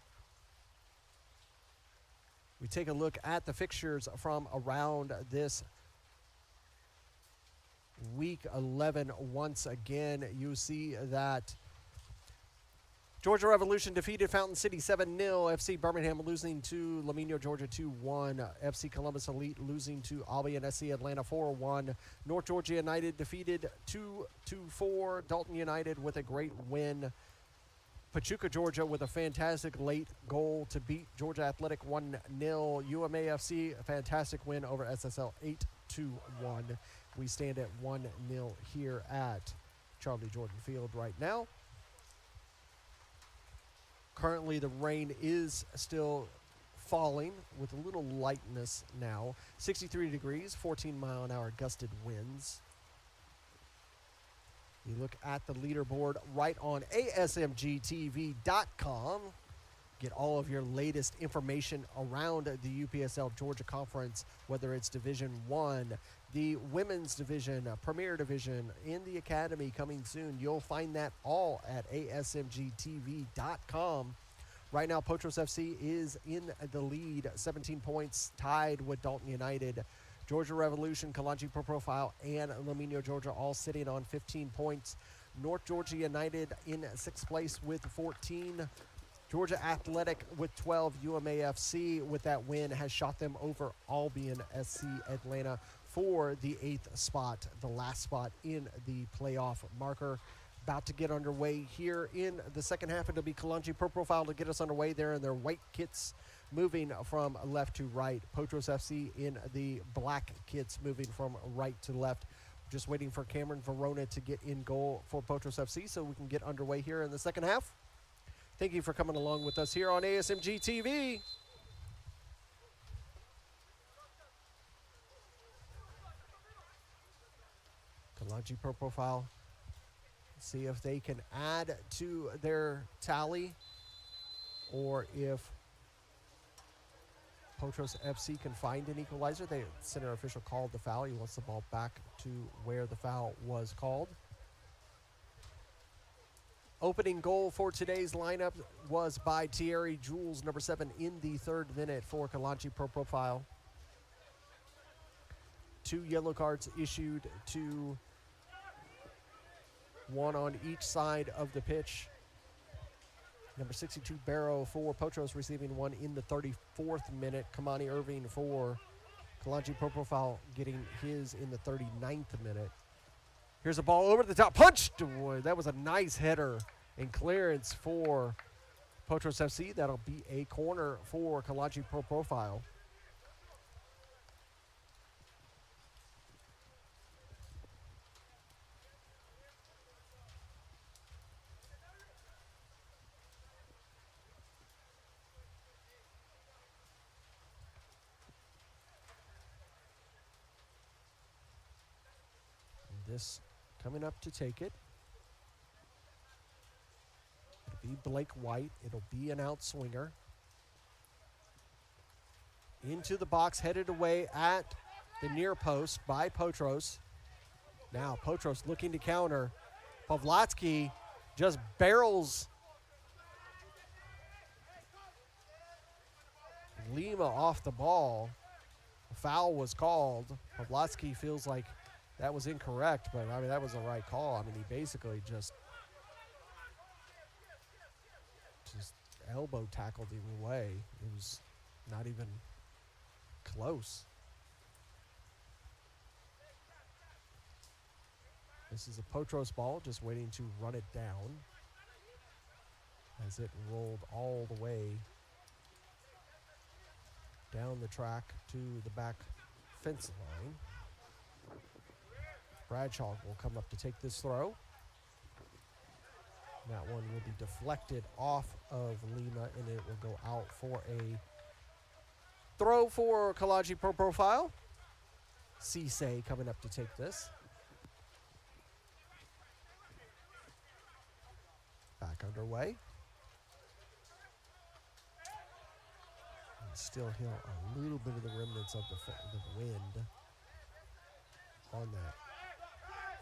We take a look at the fixtures from around this week 11. Once again, you see that Georgia Revolution defeated Fountain City 7-0. FC Birmingham losing to Lamino, Georgia 2-1. FC Columbus Elite losing to Albion SC Atlanta 4-1. North Georgia United defeated 2-4. Dalton United with a great win. Pachuca, Georgia with a fantastic late goal to beat Georgia Athletic 1-0. UMAFC, a fantastic win over SSL 8-1. We stand at 1-0 here at Charlie Jordan Field right now. Currently, the rain is still falling with a little lightness now. 63 degrees, 14-mile-an-hour gusted winds. You look at the leaderboard right on asmgtv.com. Get all of your latest information around the UPSL Georgia Conference, whether it's Division I, the Women's Division, Premier Division, in the Academy coming soon. You'll find that all at asmgtv.com. Right now, Potros FC is in the lead, 17 points, tied with Dalton United. Georgia Revolution, Kalonji Pro Profile, and Lamino, Georgia all sitting on 15 points. North Georgia United in 6th place with 14. Georgia Athletic with 12. UMAFC with that win has shot them over Albion SC Atlanta for the 8th spot, the last spot in the playoff marker. About to get underway here in the second half. It'll be Kalonji Pro Profile to get us underway there in their white kits, moving from left to right. Potros FC in the black kits, moving from right to left. Just waiting for Cameron Verona to get in goal for Potros FC so we can get underway here in the second half. Thank you for coming along with us here on ASMG TV. Kalonji Pro Profile. See if they can add to their tally or if Potros FC can find an equalizer. The center official called the foul. He wants the ball back to where the foul was called. Opening goal for today's lineup was by Thierry Jules, number 7, in the 3rd minute for Kalonji Pro Profile. 2 yellow cards issued to one on each side of the pitch. Number 62, Barrow for Potros, receiving one in the 34th minute. Kamani Irving for Kalonji Pro Profile getting his in the 39th minute. Here's a ball over the top, punched. That was a nice header and clearance for Potros FC. That'll be a corner for Kalonji Pro Profile. This coming up to take it. It'll be Blake White. It'll be an outswinger. Into the box, headed away at the near post by Potros. Now Potros looking to counter. Pavlatsky just barrels Lima off the ball. A foul was called. Pavlatsky feels like that was incorrect, but I mean, that was the right call. I mean, he basically just elbow tackled him away. It was not even close. This is a Potros ball, just waiting to run it down as it rolled all the way down the track to the back fence line. Bradshaw will come up to take this throw. That one will be deflected off of Lima, and it will go out for a throw for Kalonji Pro Profile. Cisse coming up to take this. back underway. And still hear a little bit of the remnants of the wind on that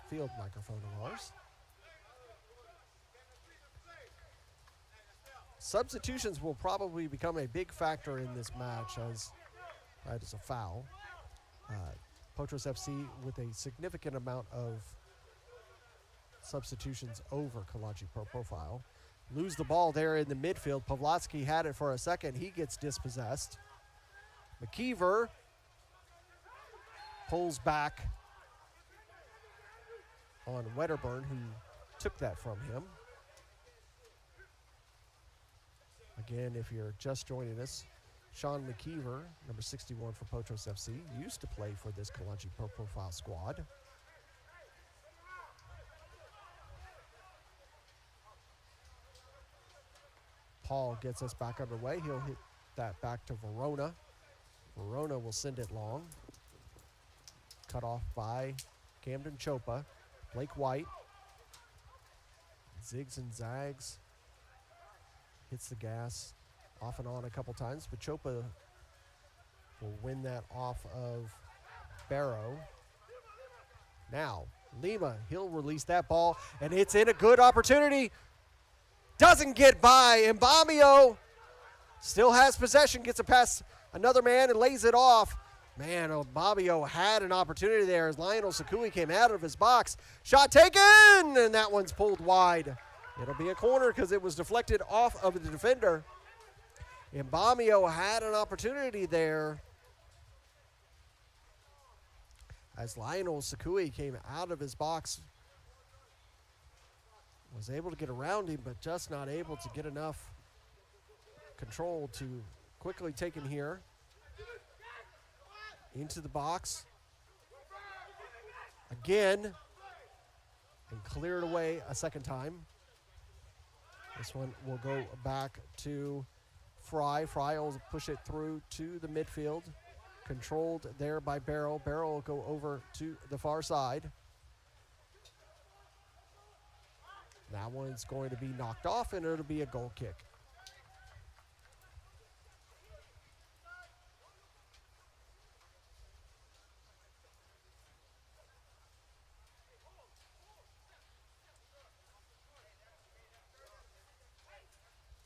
field microphone of ours. Substitutions will probably become a big factor in this match, as that is a foul. Potros FC with a significant amount of substitutions over Kalonji Pro Profile. Lose the ball there in the midfield. Pavlotsky had it for a second. He gets dispossessed. McKeever pulls back on Wedderburn, who took that from him. Again, if you're just joining us, Sean McKeever, number 61 for Potros FC, used to play for this Kalonji Pro Profile squad. Paul gets us back underway. He'll hit that back to Verona. Verona will send it long. Cut off by Camden Chopa. Blake White. Zigs and zags. Hits the gas off and on a couple times, but Chopa will win that off of Barrow. Now, Lima, he'll release that ball, and it's in a good opportunity. Doesn't get by. Mbamio still has possession, gets it past another man and lays it off. Man, Mbamio had an opportunity there as Lionel Sakui came out of his box. Shot taken, and that one's pulled wide. It'll be a corner because it was deflected off of the defender. Mbamio had an opportunity there as Lionel Sakui came out of his box. Was able to get around him, but just not able to get enough control to quickly take him here. Into the box. Again. And cleared away a second time. This one will go back to Fry. Fry will push it through to the midfield. Controlled there by Barrow. Barrow will go over to the far side. That one's going to be knocked off, and it'll be a goal kick.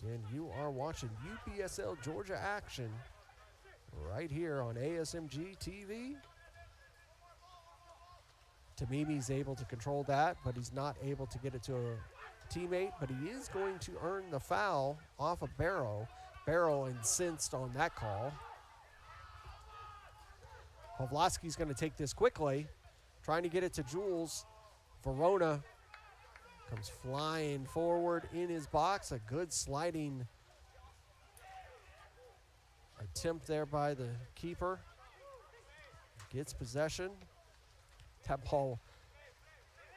And you are watching UPSL Georgia action right here on ASMG TV. Tamimi's able to control that, but he's not able to get it to a teammate, but he is going to earn the foul off of Barrow. Barrow incensed on that call. Pavlotsky's going to take this quickly, trying to get it to Jules. Verona comes flying forward in his box. A good sliding attempt there by the keeper. Gets possession. That ball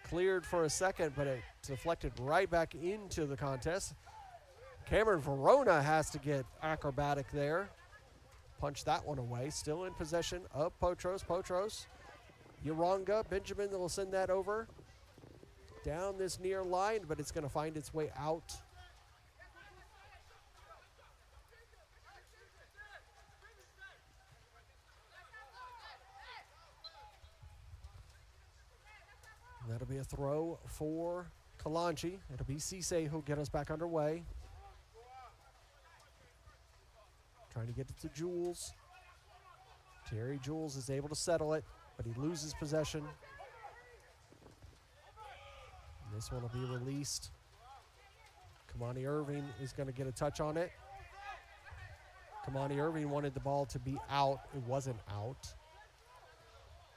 cleared for a second, but it deflected right back into the contest. Cameron Verona has to get acrobatic there. Punch that one away. Still in possession of Potros. Potros. Uranga. Benjamin will send that over down this near line, but it's going to find its way out. That'll be a throw for Kalonji. It'll be Cisse who'll get us back underway. Trying to get it to Jules. Terry Jules is able to settle it, but he loses possession. And this one will be released. Kamani Irving is going to get a touch on it. Kamani Irving wanted the ball to be out. It wasn't out.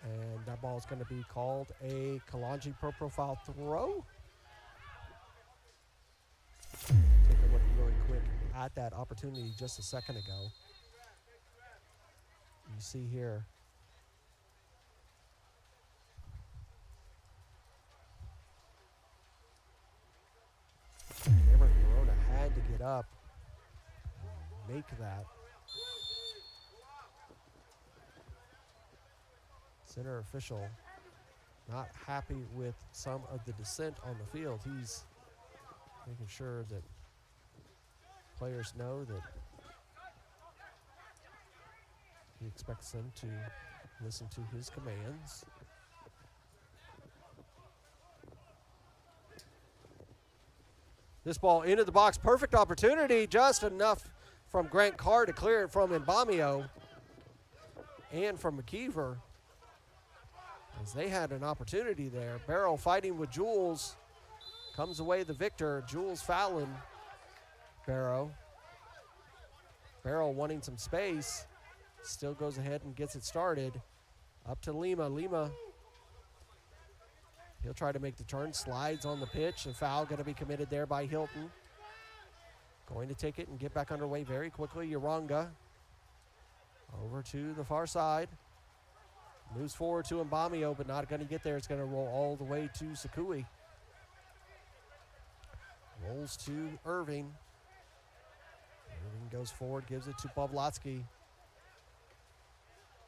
And that ball is going to be called a Kalonji Pro Profile throw. Take a look really quick at that opportunity just a second ago. You see here. Cameron Verona had to get up and make that. Center official not happy with some of the dissent on the field. He's making sure that players know that he expects them to listen to his commands. This ball into the box, perfect opportunity, just enough from Grant Carr to clear it from Mbamio and from McKeever, as they had an opportunity there. Barrow fighting with Jules, comes away the victor. Jules fouling Barrow. Barrow wanting some space, still goes ahead and gets it started. Up to Lima. Lima, he'll try to make the turn, slides on the pitch. A foul going to be committed there by Hilton. Going to take it and get back underway very quickly. Uranga over to the far side. Moves forward to Mbamio, but not going to get there. It's going to roll all the way to Sakui. Rolls to Irving. Irving goes forward, gives it to Pavlotsky.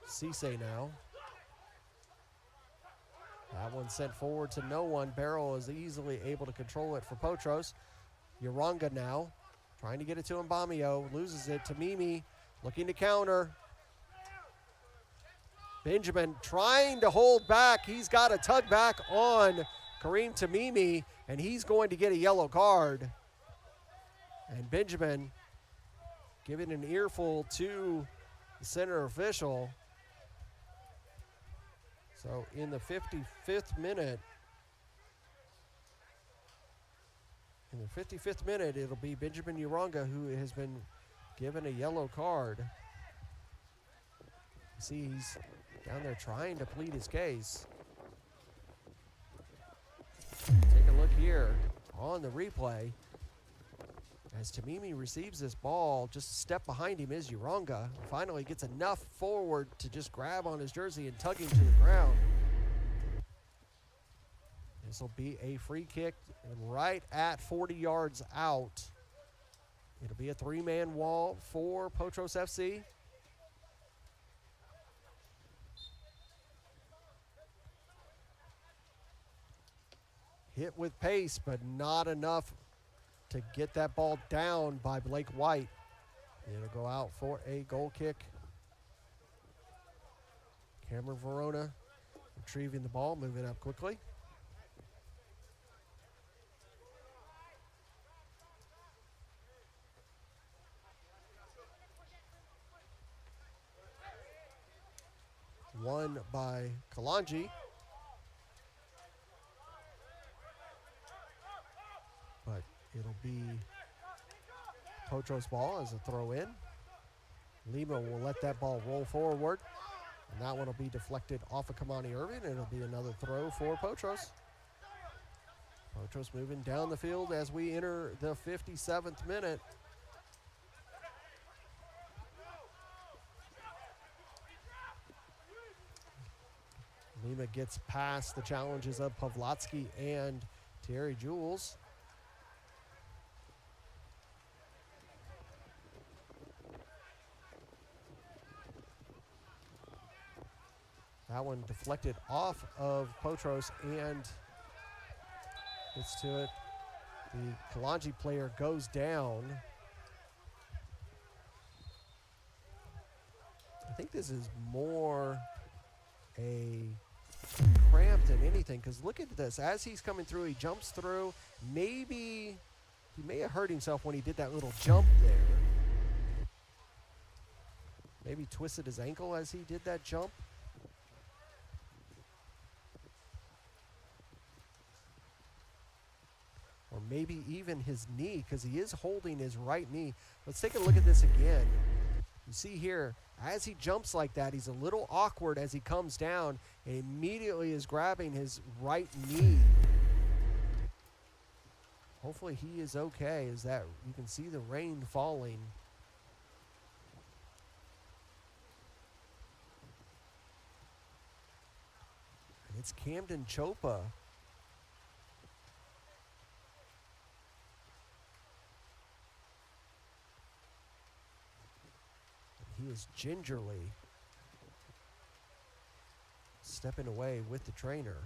Cisse now. That one sent forward to no one. Barrow is easily able to control it for Potros. Uranga now, trying to get it to Mbamio. Loses it to Mimi, looking to counter. Benjamin trying to hold back. He's got a tug back on Kareem Tamimi, and he's going to get a yellow card. And Benjamin giving an earful to the center official. So in the 55th minute, it'll be Benjamin Uranga who has been given a yellow card. You see, he's down there trying to plead his case. Take a look here on the replay. As Tamimi receives this ball, just a step behind him is Uranga. Finally gets enough forward to just grab on his jersey and tug him to the ground. This will be a free kick and right at 40 yards out. It'll be a three-man wall for Potros FC. Hit with pace, but not enough to get that ball down by Blake White. It'll go out for a goal kick. Cameron Verona retrieving the ball, moving up quickly. Won by Kalonji. But it'll be Potros' ball as a throw in. Lima will let that ball roll forward. And that one will be deflected off of Kamani Irving. And it'll be another throw for Potros. Potros moving down the field as we enter the 57th minute. Lima gets past the challenges of Pavlotsky and Terry Jules. That one deflected off of Potros and gets to it. The Kalonji player goes down. I think this is more a cramp than anything, because look at this. As he's coming through, he jumps through. Maybe he may have hurt himself when he did that little jump there. Maybe twisted his ankle as he did that jump. Or maybe even his knee, because he is holding his right knee. Let's take a look at this again. You see here, as he jumps like that, he's a little awkward as he comes down and immediately is grabbing his right knee. Hopefully he is okay, as that you can see the rain falling. And it's Camden Chopa. He is gingerly stepping away with the trainer.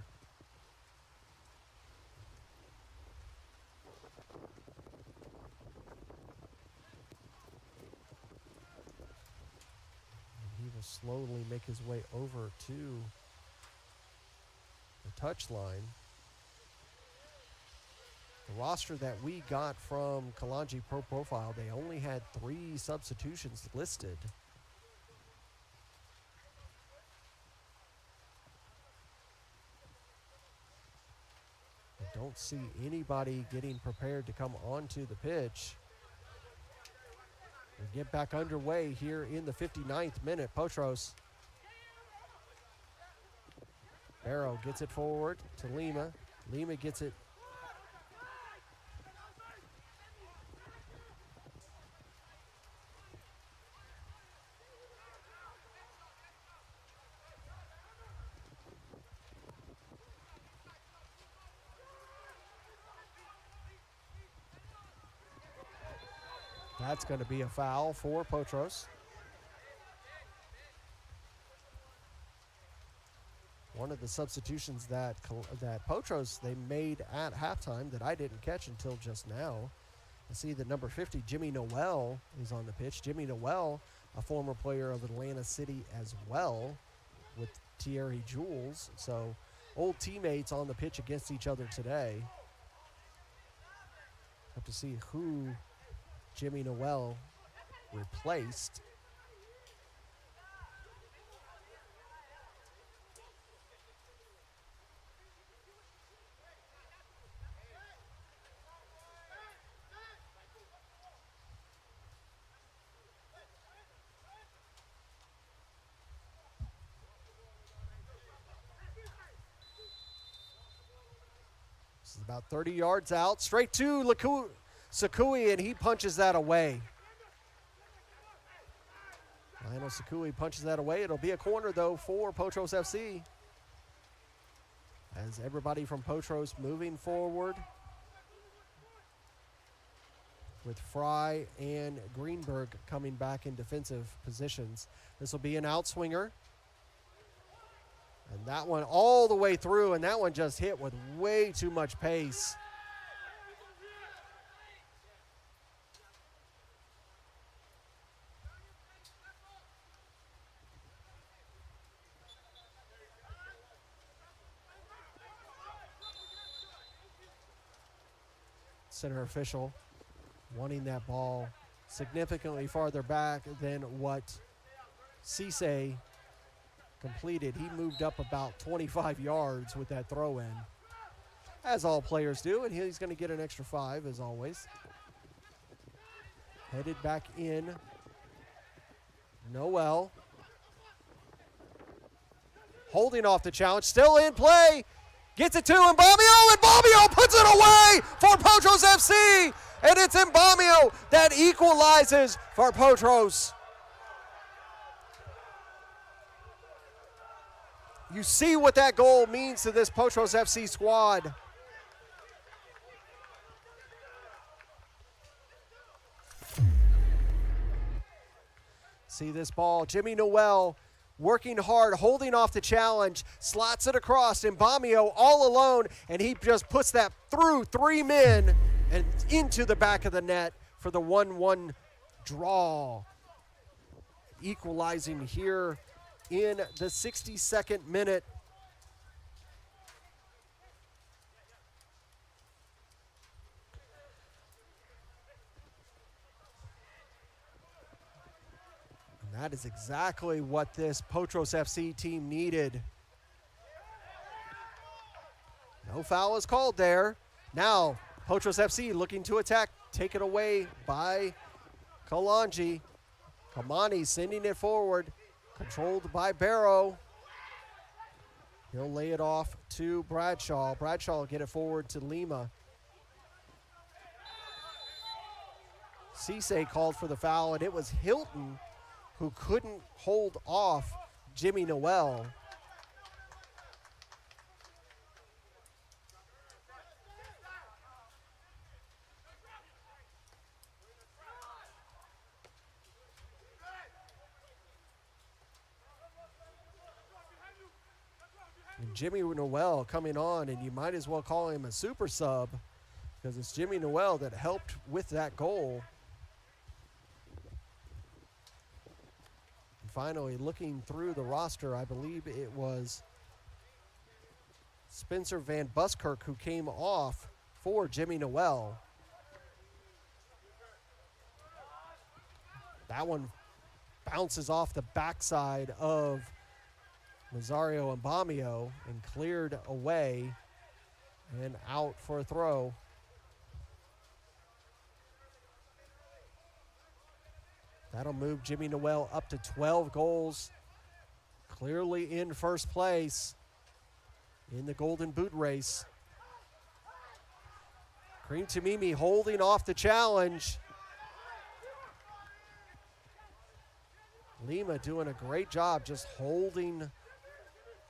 make his way over to the touch line. The roster that we got from Kalonji Pro Profile, they only had 3 substitutions listed. I don't see anybody getting prepared to come onto the pitch. We get back underway here in the 59th minute. Potros. Barrow gets it forward to Lima. Lima gets it. That's going to be a foul for Potros. One of the substitutions that Potros they made at halftime that I didn't catch until just now. I see that number 50, Jimmy Noel, is on the pitch. Jimmy Noel, a former player of Atlanta City as well, with Thierry Jules. So old teammates on the pitch against each other today. Have to see who Jimmy Noel replaced. This is about 30 yards out, straight to Sakui, and he punches that away. Lionel Sakui punches that away. It'll be a corner, though, for Potros FC. As everybody from Potros moving forward, with Fry and Greenberg coming back in defensive positions. This will be an outswinger. And that one all the way through, and that one just hit with way too much pace. Center official wanting that ball significantly farther back than what Cisse completed. He moved up about 25 yards with that throw in, as all players do, and he's going to get an extra 5 as always. Headed back in, Noel holding off the challenge, still in play. Gets it to Mbamio, and Mbamio puts it away for Potros FC. And it's Mbamio that equalizes for Potros. You see what that goal means to this Potros FC squad. See this ball, Jimmy Noel working hard, holding off the challenge, slots it across, Mbamio all alone, and he just puts that through 3 men and into the back of the net for the 1-1 draw. Equalizing here in the 62nd minute. That is exactly what this Potros FC team needed. No foul is called there. Now, Potros FC looking to attack. Taken away by Kalonji. Kamani sending it forward. Controlled by Barrow. He'll lay it off to Bradshaw. Bradshaw will get it forward to Lima. Cisse called for the foul, and it was Hilton who couldn't hold off Jimmy Noel. And Jimmy Noel coming on, and you might as well call him a super sub because it's Jimmy Noel that helped with that goal. finally looking through the roster, I believe it was Spencer Van Buskirk who came off for Jimmy Noel. That one bounces off the backside of Nazario Mbamio and cleared away and out for a throw. That'll move Jimmy Noel up to 12 goals. Clearly in first place in the Golden Boot race. Kareem Tamimi holding off the challenge. Lima doing a great job just holding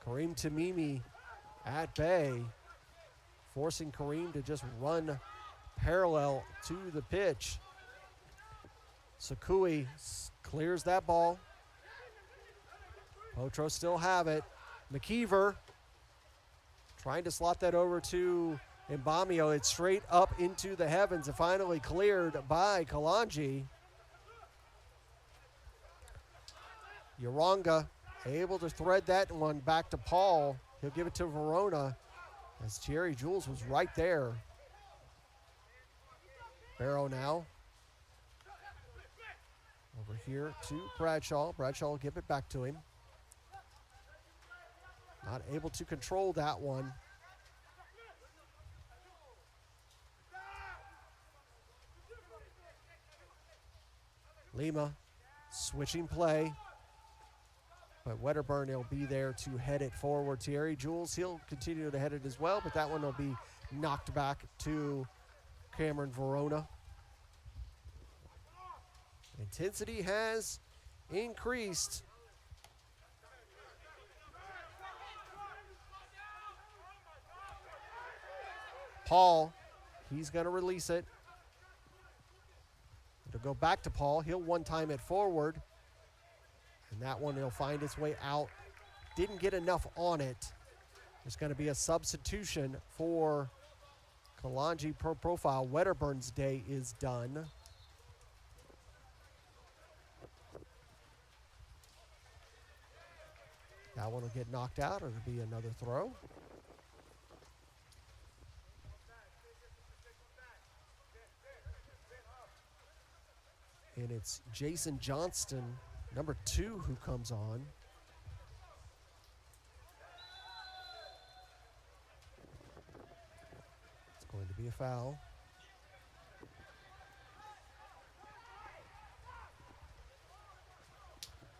Kareem Tamimi at bay, forcing Kareem to just run parallel to the pitch. Sakui clears that ball. Potros still have it. McKeever trying to slot that over to Mbamio. It's straight up into the heavens and finally cleared by Kalonji. Uranga able to thread that one back to Paul. He'll give it to Verona as Thierry Jules was right there. Barrow now. Over here to Bradshaw. Bradshaw will give it back to him. Not able to control that one. Lima switching play. But Wedderburn will be there to head it forward. Thierry Jules, he'll continue to head it as well, but that one will be knocked back to Cameron Verona. Intensity has increased. Paul, he's going to release it. It'll go back to Paul. He'll one-time it forward. And that one will find its way out. Didn't get enough on it. There's going to be a substitution for Kalonji per profile. Wedderburn's day is done. That one will get knocked out. It'll be another throw. And it's Jason Johnston, number 2, who comes on. It's going to be a foul.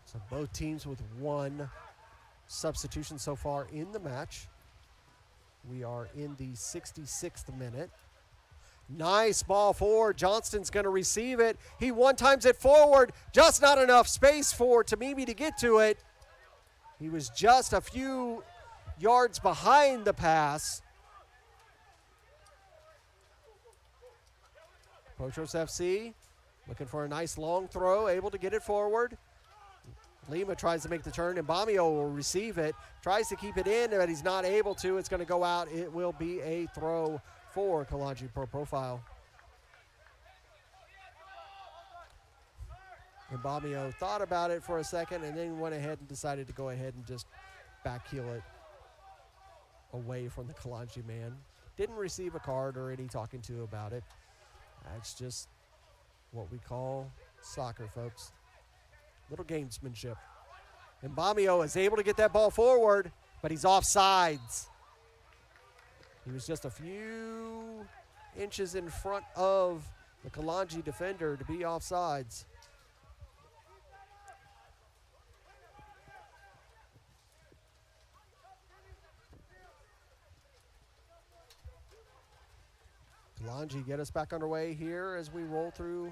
So both teams with one substitution so far in the match. We are in the 66th minute. Nice ball forward. Johnston's going to receive it. He one-times it forward. Just not enough space for Tamimi to get to it. He was just a few yards behind the pass. Potros FC looking for a nice long throw, able to get it forward. Lima tries to make the turn, and Mbamio will receive it. Tries to keep it in, but he's not able to. It's going to go out. It will be a throw for Kalonji Pro Profile. Mbamio thought about it for a second and then went ahead and decided to go ahead and just backheel it away from the Kalonji man. Didn't receive a card or any talking to about it. That's just what we call soccer, folks. Little gamesmanship. Mbamio is able to get that ball forward, but he's offsides. He was just a few inches in front of the Kalonji defender to be offsides. Kalonji get us back underway here as we roll through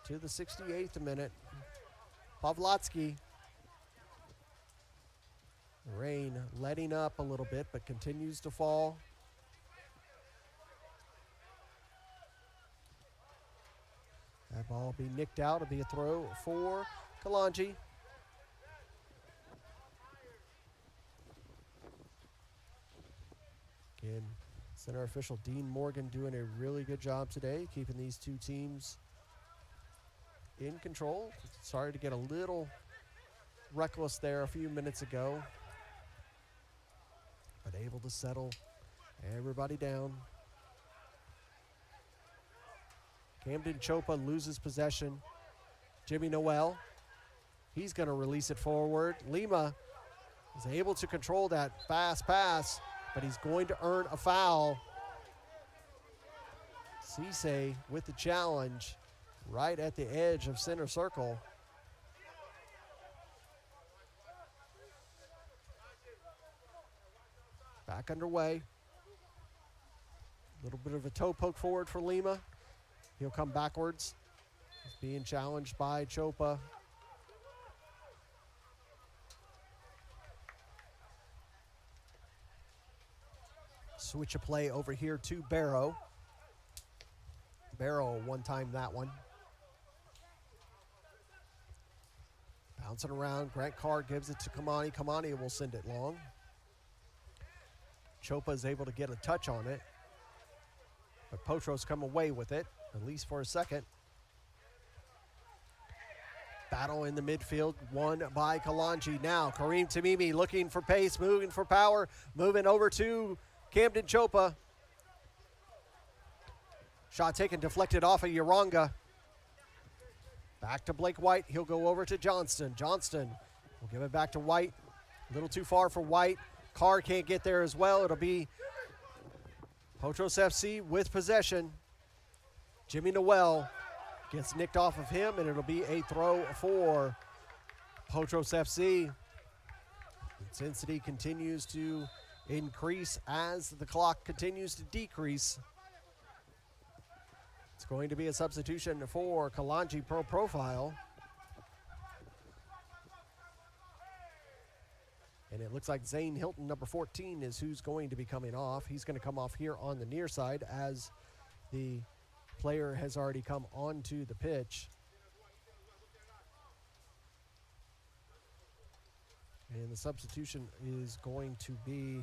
to the 68th minute. Pavlotsky. Rain letting up a little bit, but continues to fall. That ball will be nicked out. It'll be a throw for Kalonji. Again, center official Dean Morgan doing a really good job today, keeping these two teams in control. Sorry to get a little reckless there a few minutes ago, but able to settle everybody down. Camden Chopa loses possession. Jimmy Noel, he's going to release it forward. Lima is able to control that fast pass, but he's going to earn a foul. Cisse with the challenge right at the edge of center circle. Back underway. A little bit of a toe poke forward for Lima. He'll come backwards. He's being challenged by Chopa. Switch of play over here to Barrow. Barrow one-time that one. Bouncing around. Grant Carr gives it to Kamani. Kamani will send it long. Chopa is able to get a touch on it, but Potros come away with it, at least for a second. Battle in the midfield, won by Kalonji. Now Kareem Tamimi looking for pace, moving for power, moving over to Camden Chopa. Shot taken, deflected off of Uranga. Back to Blake White. He'll go over to Johnston. Johnston will give it back to White. A little too far for White. Carr can't get there as well. It'll be Potros FC with possession. Jimmy Noel gets nicked off of him, and it'll be a throw for Potros FC. Intensity continues to increase as the clock continues to decrease. It's going to be a substitution for Kalonji Pro Profile. And it looks like Zane Hilton, number 14, is who's going to be coming off. He's going to come off here on the near side as the player has already come onto the pitch. And the substitution is going to be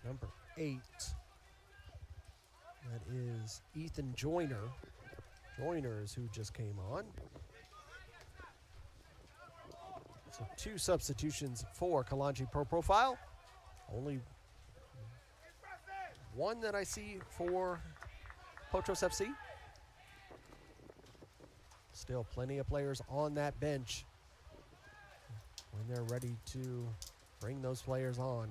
number 8. That is Ethan Joyner. Joyner is who just came on. So 2 substitutions for Kalonji Pro Profile. Only one that I see for Potros FC. Still plenty of players on that bench when they're ready to bring those players on.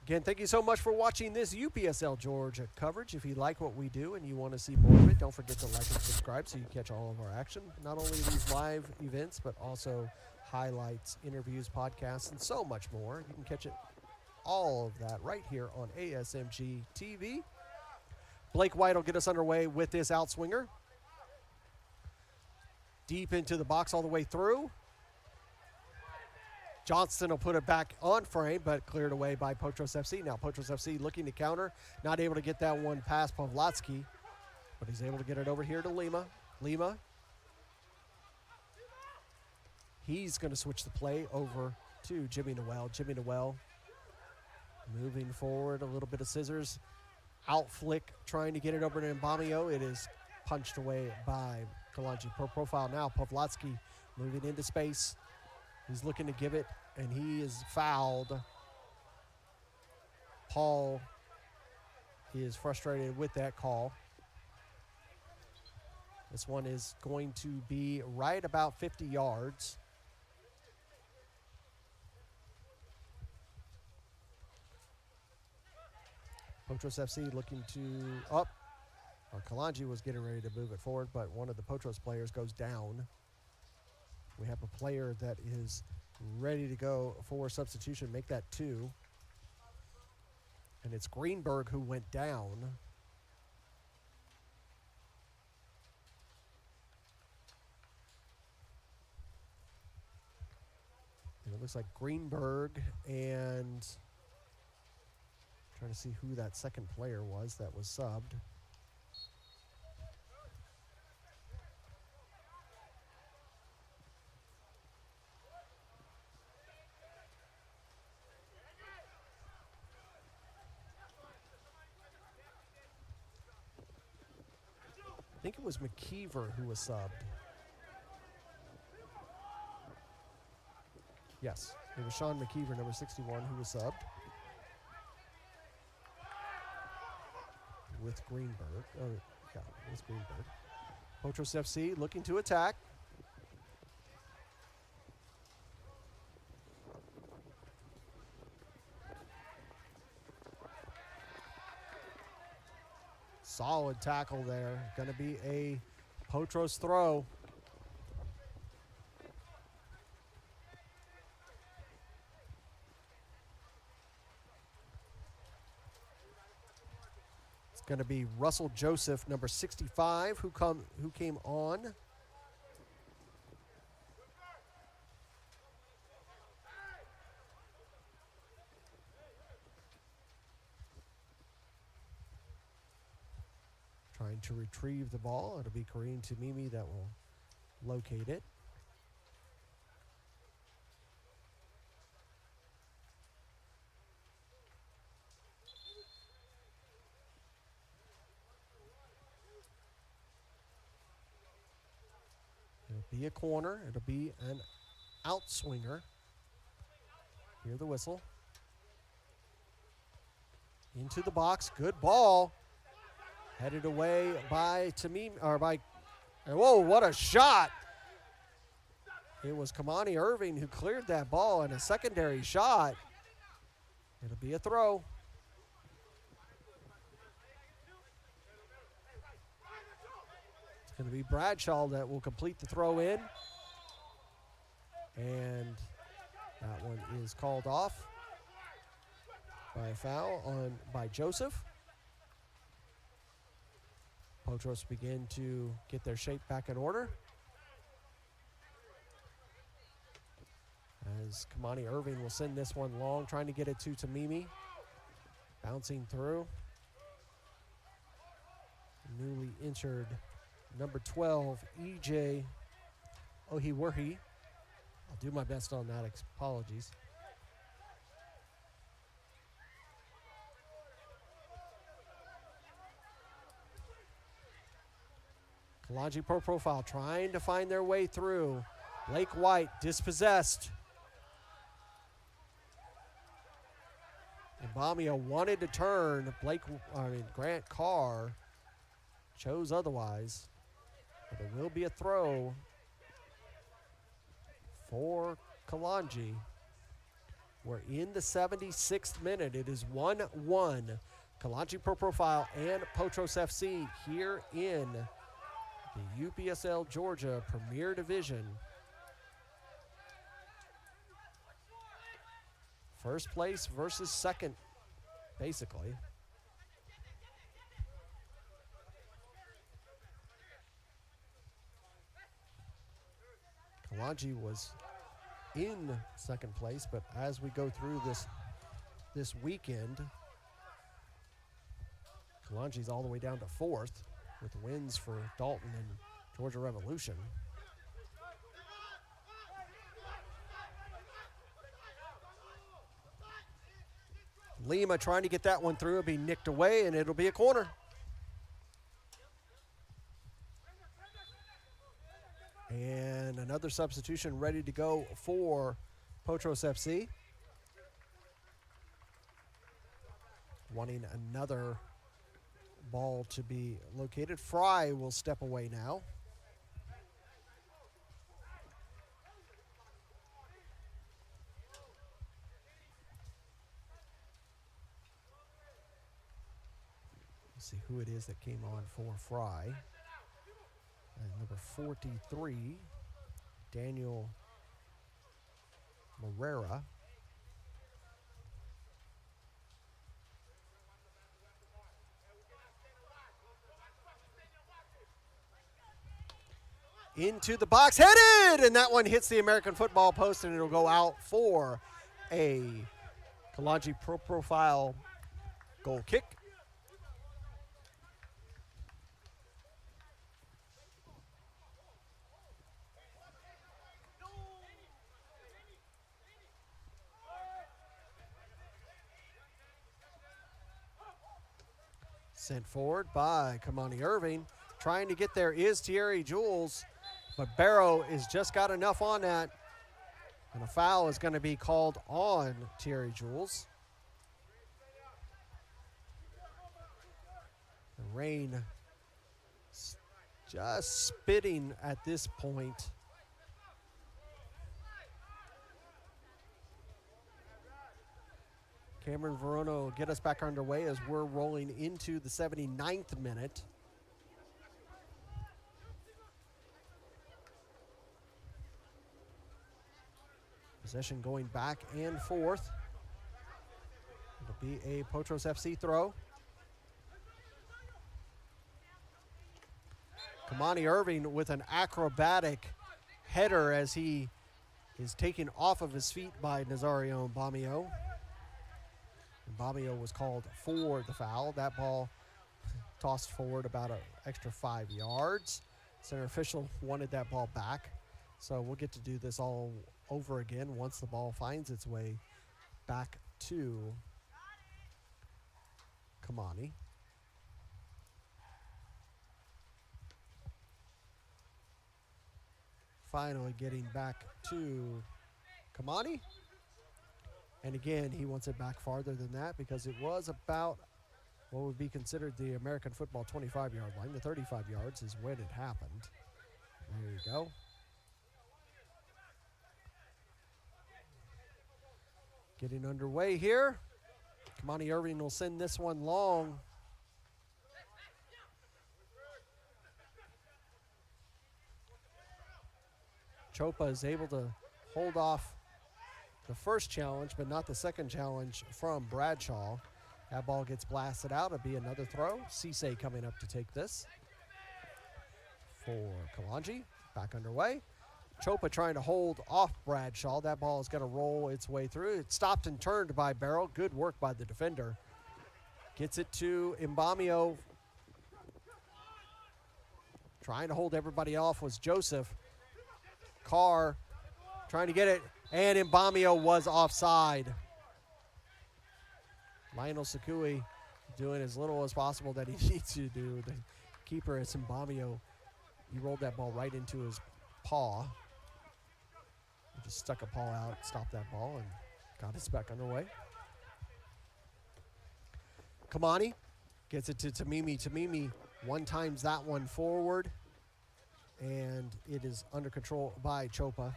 Again, thank you so much for watching this UPSL Georgia coverage. If you like what we do and you want to see more of it, don't forget to like and subscribe so you catch all of our action. Not only these live events, but also highlights, interviews, podcasts, and so much more. You can catch it, all of that, right here on ASMG TV. Blake White will get us underway with this outswinger. Deep into the box all the way through. Johnston will put it back on frame, but cleared away by Potros FC. Now Potros FC looking to counter. Not able to get that one past Pavlatsky, but he's able to get it over here to Lima. Lima. He's going to switch the play over to Jimmy Noel. Jimmy Noel moving forward, a little bit of scissors. Out flick, trying to get it over to Mbamio. It is punched away by Kalonji Pro Profile. Now Pavlatsky moving into space. He's looking to give it, and he is fouled. Paul is frustrated with that call. This one is going to be right about 50 yards. Potros FC looking to up. Kalonji was getting ready to move it forward, but one of the Potros players goes down. We have a player that is ready to go for substitution, make that 2. And it's Greenberg who went down. And it looks like Greenberg and trying to see who that second player was that was subbed. I think it was McKeever who was subbed. Yes, it was Sean McKeever, number 61, who was subbed. With Greenberg. Oh, yeah, with Greenberg. Potros FC looking to attack. Solid tackle there. Going to be a Potros throw. It's going to be Russell Joseph, number 65, who came on. Trying to retrieve the ball. It'll be Kareem Tamimi that will locate it. It'll be a corner. It'll be an outswinger. Hear the whistle. Into the box. Good ball. Headed away by Tamim, or by, whoa, what a shot. It was Kamani Irving who cleared that ball, and a secondary shot. It'll be a throw. It's going to be Bradshaw that will complete the throw in. And that one is called off by a foul by Joseph. Potros begin to get their shape back in order. As Kamani Irving will send this one long, trying to get it to Tamimi. Bouncing through. Newly injured number 12, EJ Ohiwerhi. I'll do my best on that, apologies. Kalonji Pro Profile trying to find their way through. Blake White dispossessed. Mbamia wanted to turn. Grant Carr chose otherwise. But it will be a throw for Kalonji. We're in the 76th minute. It is 1-1. Kalonji Pro Profile and Potros FC here in the UPSL Georgia Premier Division. First place versus second, basically. Kalonji was in second place, but as we go through this weekend, Kalonji's all the way down to fourth, with wins for Dalton and Georgia Revolution. Lima trying to get that one through. It'll be nicked away, and it'll be a corner. And another substitution ready to go for Potros FC. Wanting another ball to be located. Fry will step away now. Let's see who it is that came on for Fry. Number 43, Daniel Morera. Into the box, headed, and that one hits the American football post, and it'll go out for a Kalonji Pro Profile goal kick. Sent forward by Kamani Irving. trying to get there is Thierry Jules, but Barrow has just got enough on that. And a foul is going to be called on Thierry Jules. The rain just spitting at this point. Cameron Verona will get us back underway as we're rolling into the 79th minute. Possession going back and forth. It'll be a Potros FC throw. Kamani Irving with an acrobatic header as he is taken off of his feet by Nazario Mbamio. Mbamio was called for the foul. That ball tossed forward about an extra 5 yards. Center official wanted that ball back. So we'll get to do this all over again once the ball finds its way back to Kamani. Finally getting back to Kamani. And again, he wants it back farther than that because it was about what would be considered the American football 25-yard line. The 35 yards is when it happened. There you go. Getting underway here. Kamani Irving will send this one long. Chopa is able to hold off the first challenge, but not the second challenge from Bradshaw. That ball gets blasted out. It'll be another throw. Cisse coming up to take this for Kalonji. Back underway. Chopa trying to hold off Bradshaw. That ball is going to roll its way through. It's stopped and turned by Barrow. Good work by the defender. Gets it to Mbamio. Trying to hold everybody off was Joseph. Carr trying to get it, and Mbamio was offside. Lionel Sakui doing as little as possible that he needs to do. The keeper is Mbamio. He rolled that ball right into his paw. He just stuck a paw out, stopped that ball, and got us back underway. Kamani gets it to Tamimi. Tamimi one-times that one forward, and it is under control by Chopa.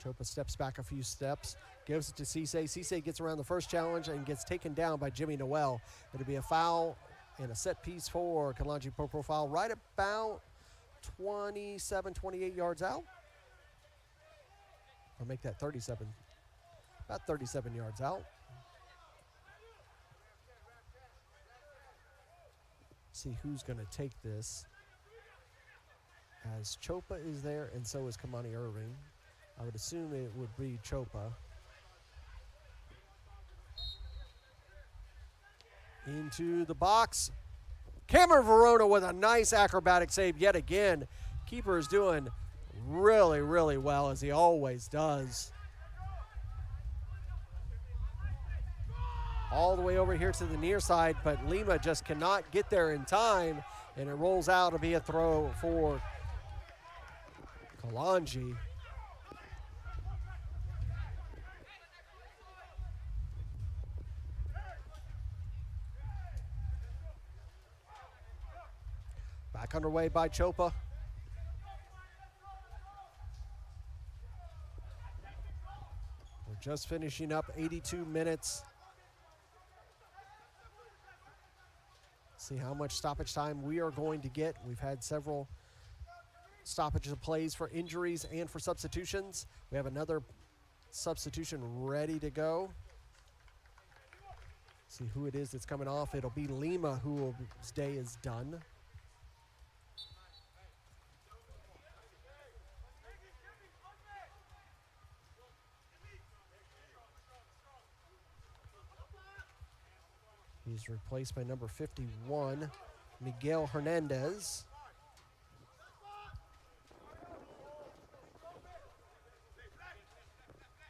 Chopa steps back a few steps, gives it to Cisse. Cisse gets around the first challenge and gets taken down by Jimmy Noel. It'll be a foul and a set piece for Kalonji Pro Profile right about 27, 28 yards out. I'll make that 37, about 37 yards out. See who's going to take this. As Chopa is there, and so is Kamani Irving. I would assume it would be Chopa. Into the box. Cameron Verona with a nice acrobatic save yet again. Keeper is doing really, really well, as he always does. All the way over here to the near side, but Lima just cannot get there in time, and it rolls out to be a throw for Kalonji. Back underway by Chopa. We're just finishing up 82 minutes. See how much stoppage time we are going to get. We've had several stoppages of plays for injuries and for substitutions. We have another substitution ready to go. See who it is that's coming off. It'll be Lima, whose day is done. He's replaced by number 51, Miguel Hernandez.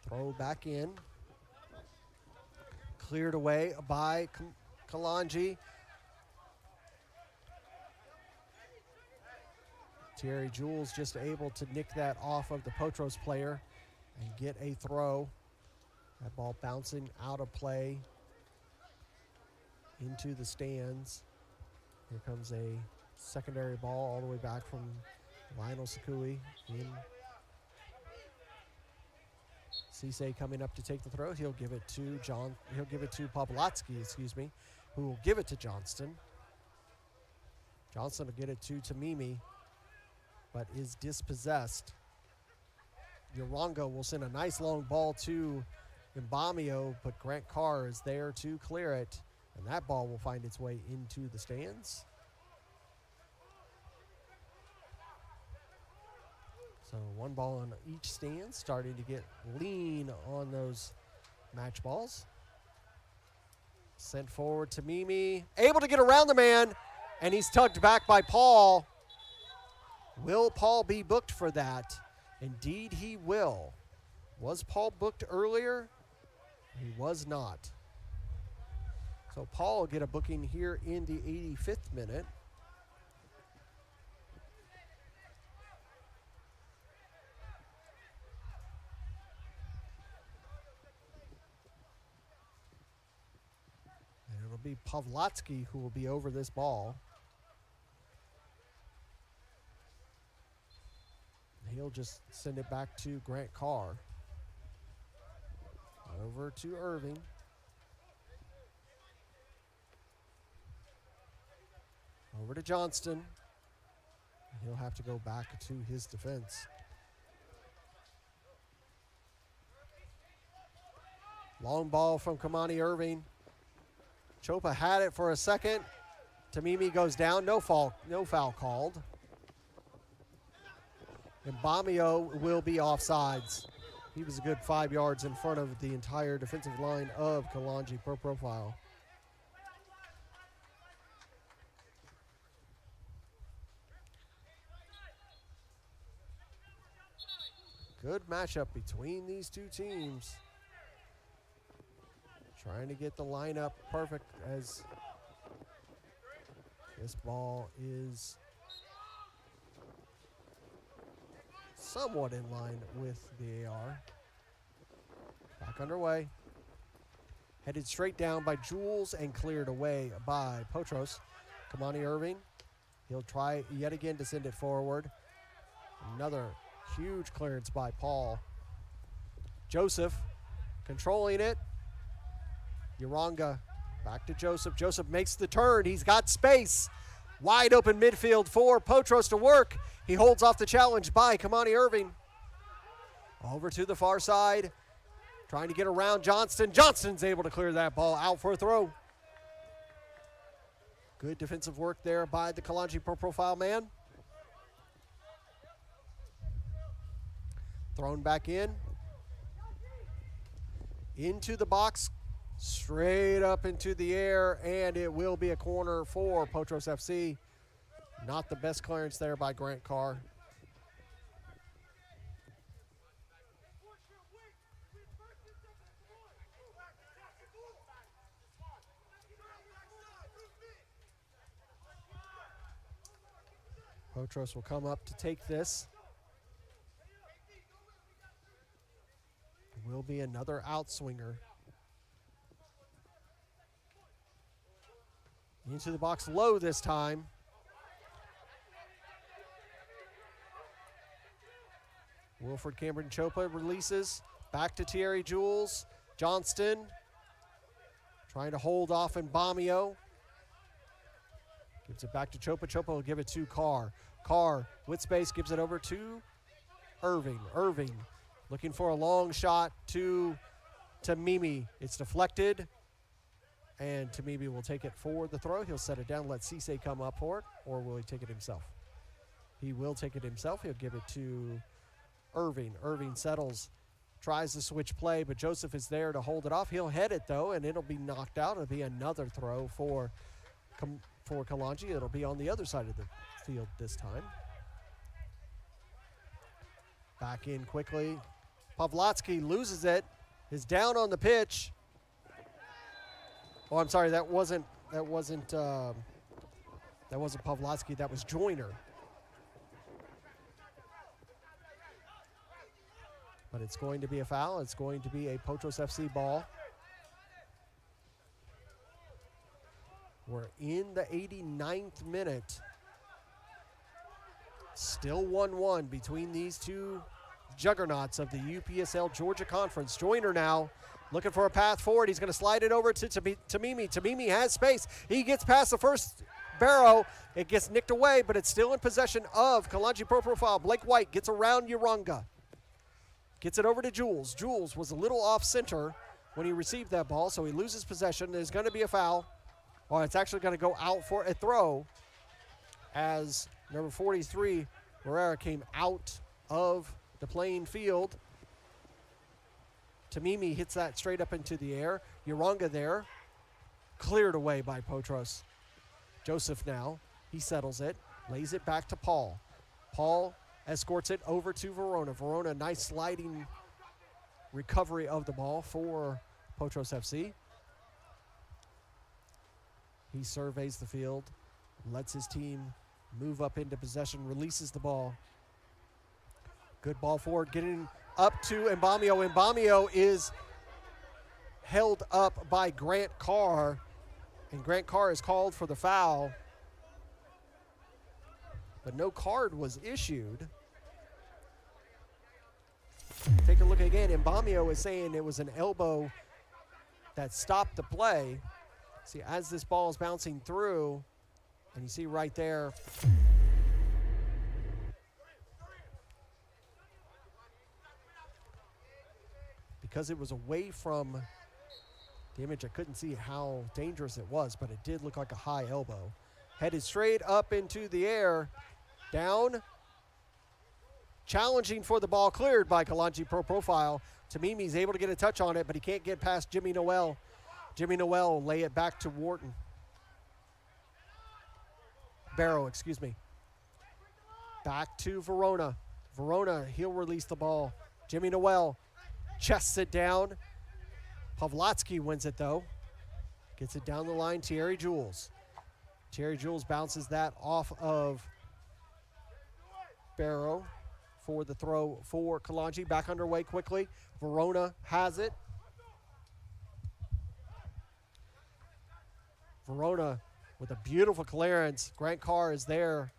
Throw back in. Cleared away by Kalonji. Thierry Jules just able to nick that off of the Potros player and get a throw. That ball bouncing out of play into the stands. Here comes a secondary ball all the way back from Lionel Sakui. Cisse coming up to take the throw. He'll give it to Pavlotsky, who will give it to Johnston. Johnston will get it to Tamimi, but is dispossessed. Urongo will send a nice long ball to Mbamio, but Grant Carr is there to clear it, and that ball will find its way into the stands. So one ball on each stand, starting to get lean on those match balls. Sent forward to Mimi, able to get around the man, and he's tugged back by Paul. Will Paul be booked for that? Indeed he will. Was Paul booked earlier? He was not. So Paul will get a booking here in the 85th minute. And it'll be Pavlotsky who will be over this ball. He'll just send it back to Grant Carr. Over to Irving. Over to Johnston. He'll have to go back to his defense. Long ball from Kamani Irving. Chopa had it for a second. Tamimi goes down. No foul called. And Mbamio will be offsides. He was a good 5 yards in front of the entire defensive line of Kalonji Pro Profile. Good matchup between these two teams. Trying to get the lineup perfect as this ball is somewhat in line with the AR. Back underway. Headed straight down by Jules and cleared away by Potros. Kamani Irving. He'll try yet again to send it forward. Another huge clearance by Paul. Joseph controlling it. Uronga back to Joseph. Joseph makes the turn. He's got space. Wide open midfield for Potros to work. He holds off the challenge by Kamani Irving. Over to the far side. Trying to get around Johnston. Johnston's able to clear that ball out for a throw. Good defensive work there by the Kalonji Pro Profile man. Thrown back in. Into the box. Straight up into the air, and it will be a corner for Potros FC. Not the best clearance there by Grant Carr. Potros will come up to take this. Will be another outswinger. Into the box low this time. Wilfred Cameron Chopa releases. Back to Thierry Jules. Johnston trying to hold off Mbamio. Gives it back to Chopa. Chopa will give it to Carr. Carr with space gives it over to Irving. Irving looking for a long shot to Mimi. It's deflected. And Tamimi will take it for the throw. He'll set it down, let Cisse come up for it, or will he take it himself? He will take it himself. He'll give it to Irving. Irving settles, tries to switch play, but Joseph is there to hold it off. He'll head it, though, and it'll be knocked out. It'll be another throw for Kalonji. It'll be on the other side of the field this time. Back in quickly. Pavlotsky loses it, is down on the pitch. Oh, I'm sorry, that wasn't Pavlotsky, that was Joyner. But it's going to be a foul. It's going to be a Potros FC ball. We're in the 89th minute. Still 1-1 between these two juggernauts of the UPSL Georgia Conference. Joyner now looking for a path forward. He's going to slide it over to Tamimi. Tamimi has space. He gets past the first barrow. It gets nicked away, but it's still in possession of Kalonji Pro Profile. Blake White gets around Uranga. Gets it over to Jules. Jules was a little off center when he received that ball, so he loses possession. There's going to be a foul. Or it's actually going to go out for a throw as number 43, Herrera, came out of the playing field. Tamimi hits that straight up into the air. Uranga there, cleared away by Potros. Joseph now, he settles it, lays it back to Paul. Paul escorts it over to Verona. Verona, nice sliding recovery of the ball for Potros FC. He surveys the field, lets his team move up into possession, releases the ball. Good ball forward, getting up to Mbamio. Mbamio is held up by Grant Carr, and Grant Carr is called for the foul. But no card was issued. Take a look again. Mbamio is saying it was an elbow that stopped the play. See, as this ball is bouncing through, and you see right there, because it was away from the image, I couldn't see how dangerous it was, but it did look like a high elbow. Headed straight up into the air, down, challenging for the ball, cleared by Kalonji Pro Profile. Tamimi's able to get a touch on it, but he can't get past Jimmy Noel. Jimmy Noel will lay it back to Wharton. Barrow, excuse me. Back to Verona. Verona, he'll release the ball. Jimmy Noel chests it down. Pavlotsky wins it though. Gets it down the line, Thierry Jules. Thierry Jules bounces that off of Barrow for the throw for Kalonji. Back underway quickly. Verona has it. Verona with a beautiful clearance. Grant Carr is there.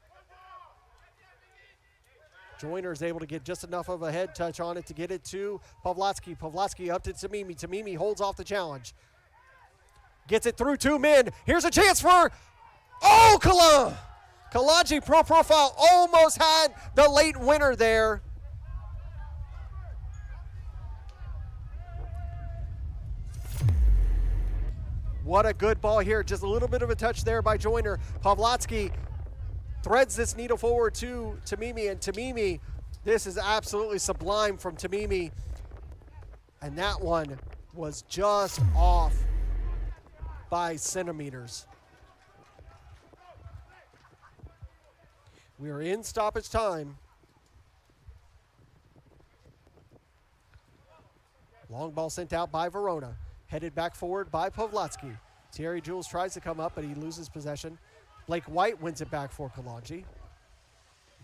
Joyner is able to get just enough of a head touch on it to get it to Pavlotsky. Pavlotsky up to Tamimi. Tamimi holds off the challenge. Gets it through two men. Here's a chance for, Kalonji Pro Profile almost had the late winner there. What a good ball here. Just a little bit of a touch there by Joyner. Pavlotsky threads this needle forward to Tamimi, and Tamimi, this is absolutely sublime from Tamimi. And that one was just off by centimeters. We are in stoppage time. Long ball sent out by Verona. Headed back forward by Pavlotsky. Thierry Jules tries to come up, but he loses possession. Blake White wins it back for Kalonji.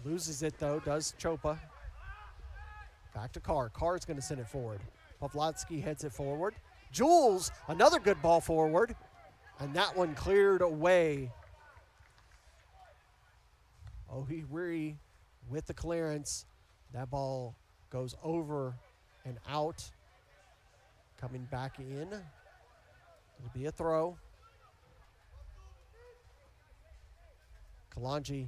Loses it, though, does Chopa. Back to Carr. Carr's going to send it forward. Pavlotsky heads it forward. Jules, another good ball forward. And that one cleared away. Ohiri with the clearance. That ball goes over and out. Coming back in. It'll be a throw. Kalonji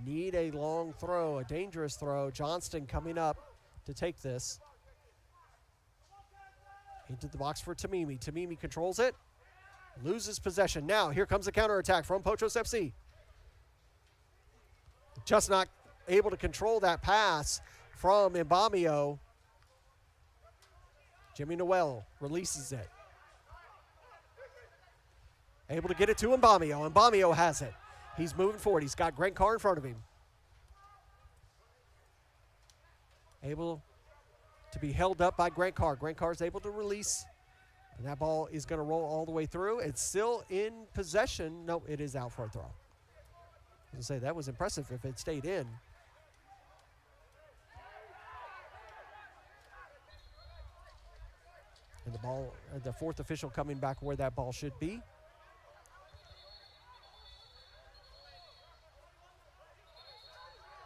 need a long throw, a dangerous throw. Johnston coming up to take this. Into the box for Tamimi. Tamimi controls it. Loses possession. Now, here comes the counterattack from Potros FC. Just not able to control that pass from Mbamio. Jimmy Noel releases it. Able to get it to Mbamio. Mbamio has it. He's moving forward. He's got Grant Carr in front of him. Able to be held up by Grant Carr. Grant Carr is able to release. And that ball is going to roll all the way through. It's still in possession. No, it is out for a throw. I was going to say, that was impressive if it stayed in. The fourth official coming back where that ball should be.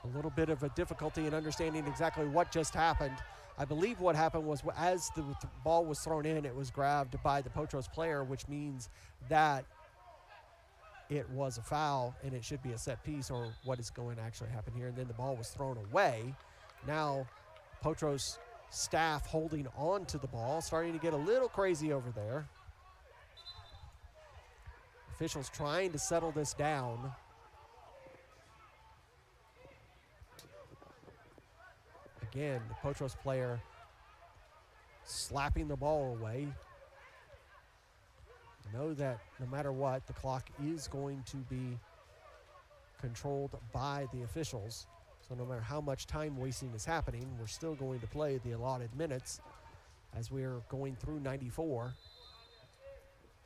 A little bit of a difficulty in understanding exactly what just happened. I believe what happened was as the ball was thrown in, it was grabbed by the Potros player, which means that it was a foul and it should be a set piece, or what is going to actually happen here. And then the ball was thrown away. Now Potros staff holding on to the ball, starting to get a little crazy over there. Officials trying to settle this down. Again, the Potros player slapping the ball away. Know that no matter what, the clock is going to be controlled by the officials. So no matter how much time wasting is happening, we're still going to play the allotted minutes as we're going through 94.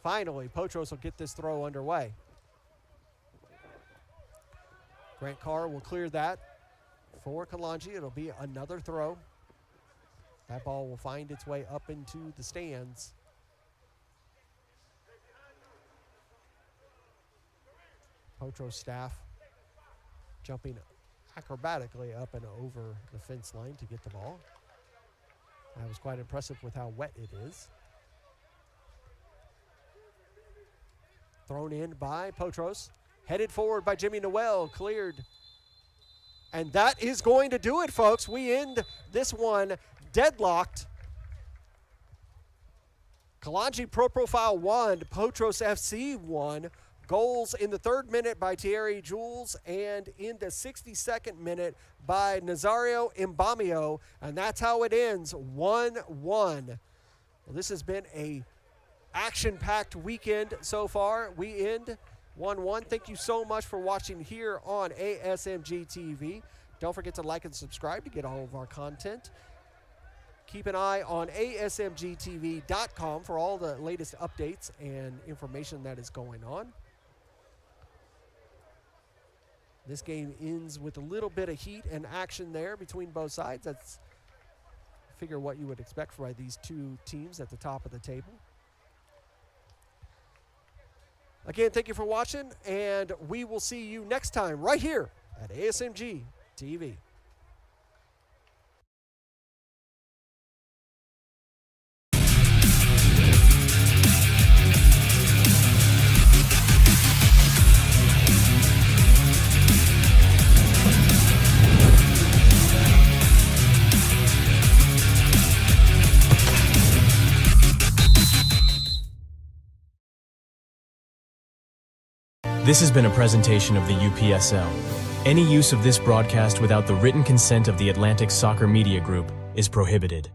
Finally, Potros will get this throw underway. Grant Carr will clear that for Kalonji. It'll be another throw. That ball will find its way up into the stands. Potros staff jumping acrobatically up and over the fence line to get the ball. That was quite impressive with how wet it is. Thrown in by Potros. Headed forward by Jimmy Noel. Cleared. And that is going to do it, folks. We end this one deadlocked. Kalonji Pro Profile 1, Potros FC 1. Goals in the 3rd minute by Thierry Jules and in the 62nd minute by Nazario Mbamio. And that's how it ends, 1-1. Well, this has been a action-packed weekend so far. We end 1-1. Thank you so much for watching here on ASMG TV. Don't forget to like and subscribe to get all of our content. Keep an eye on asmgtv.com for all the latest updates and information that is going on. This game ends with a little bit of heat and action there between both sides. That's, figure, what you would expect for these two teams at the top of the table. Again, thank you for watching, and we will see you next time right here at ASMG TV. This has been a presentation of the UPSL. Any use of this broadcast without the written consent of the Atlantic Soccer Media Group is prohibited.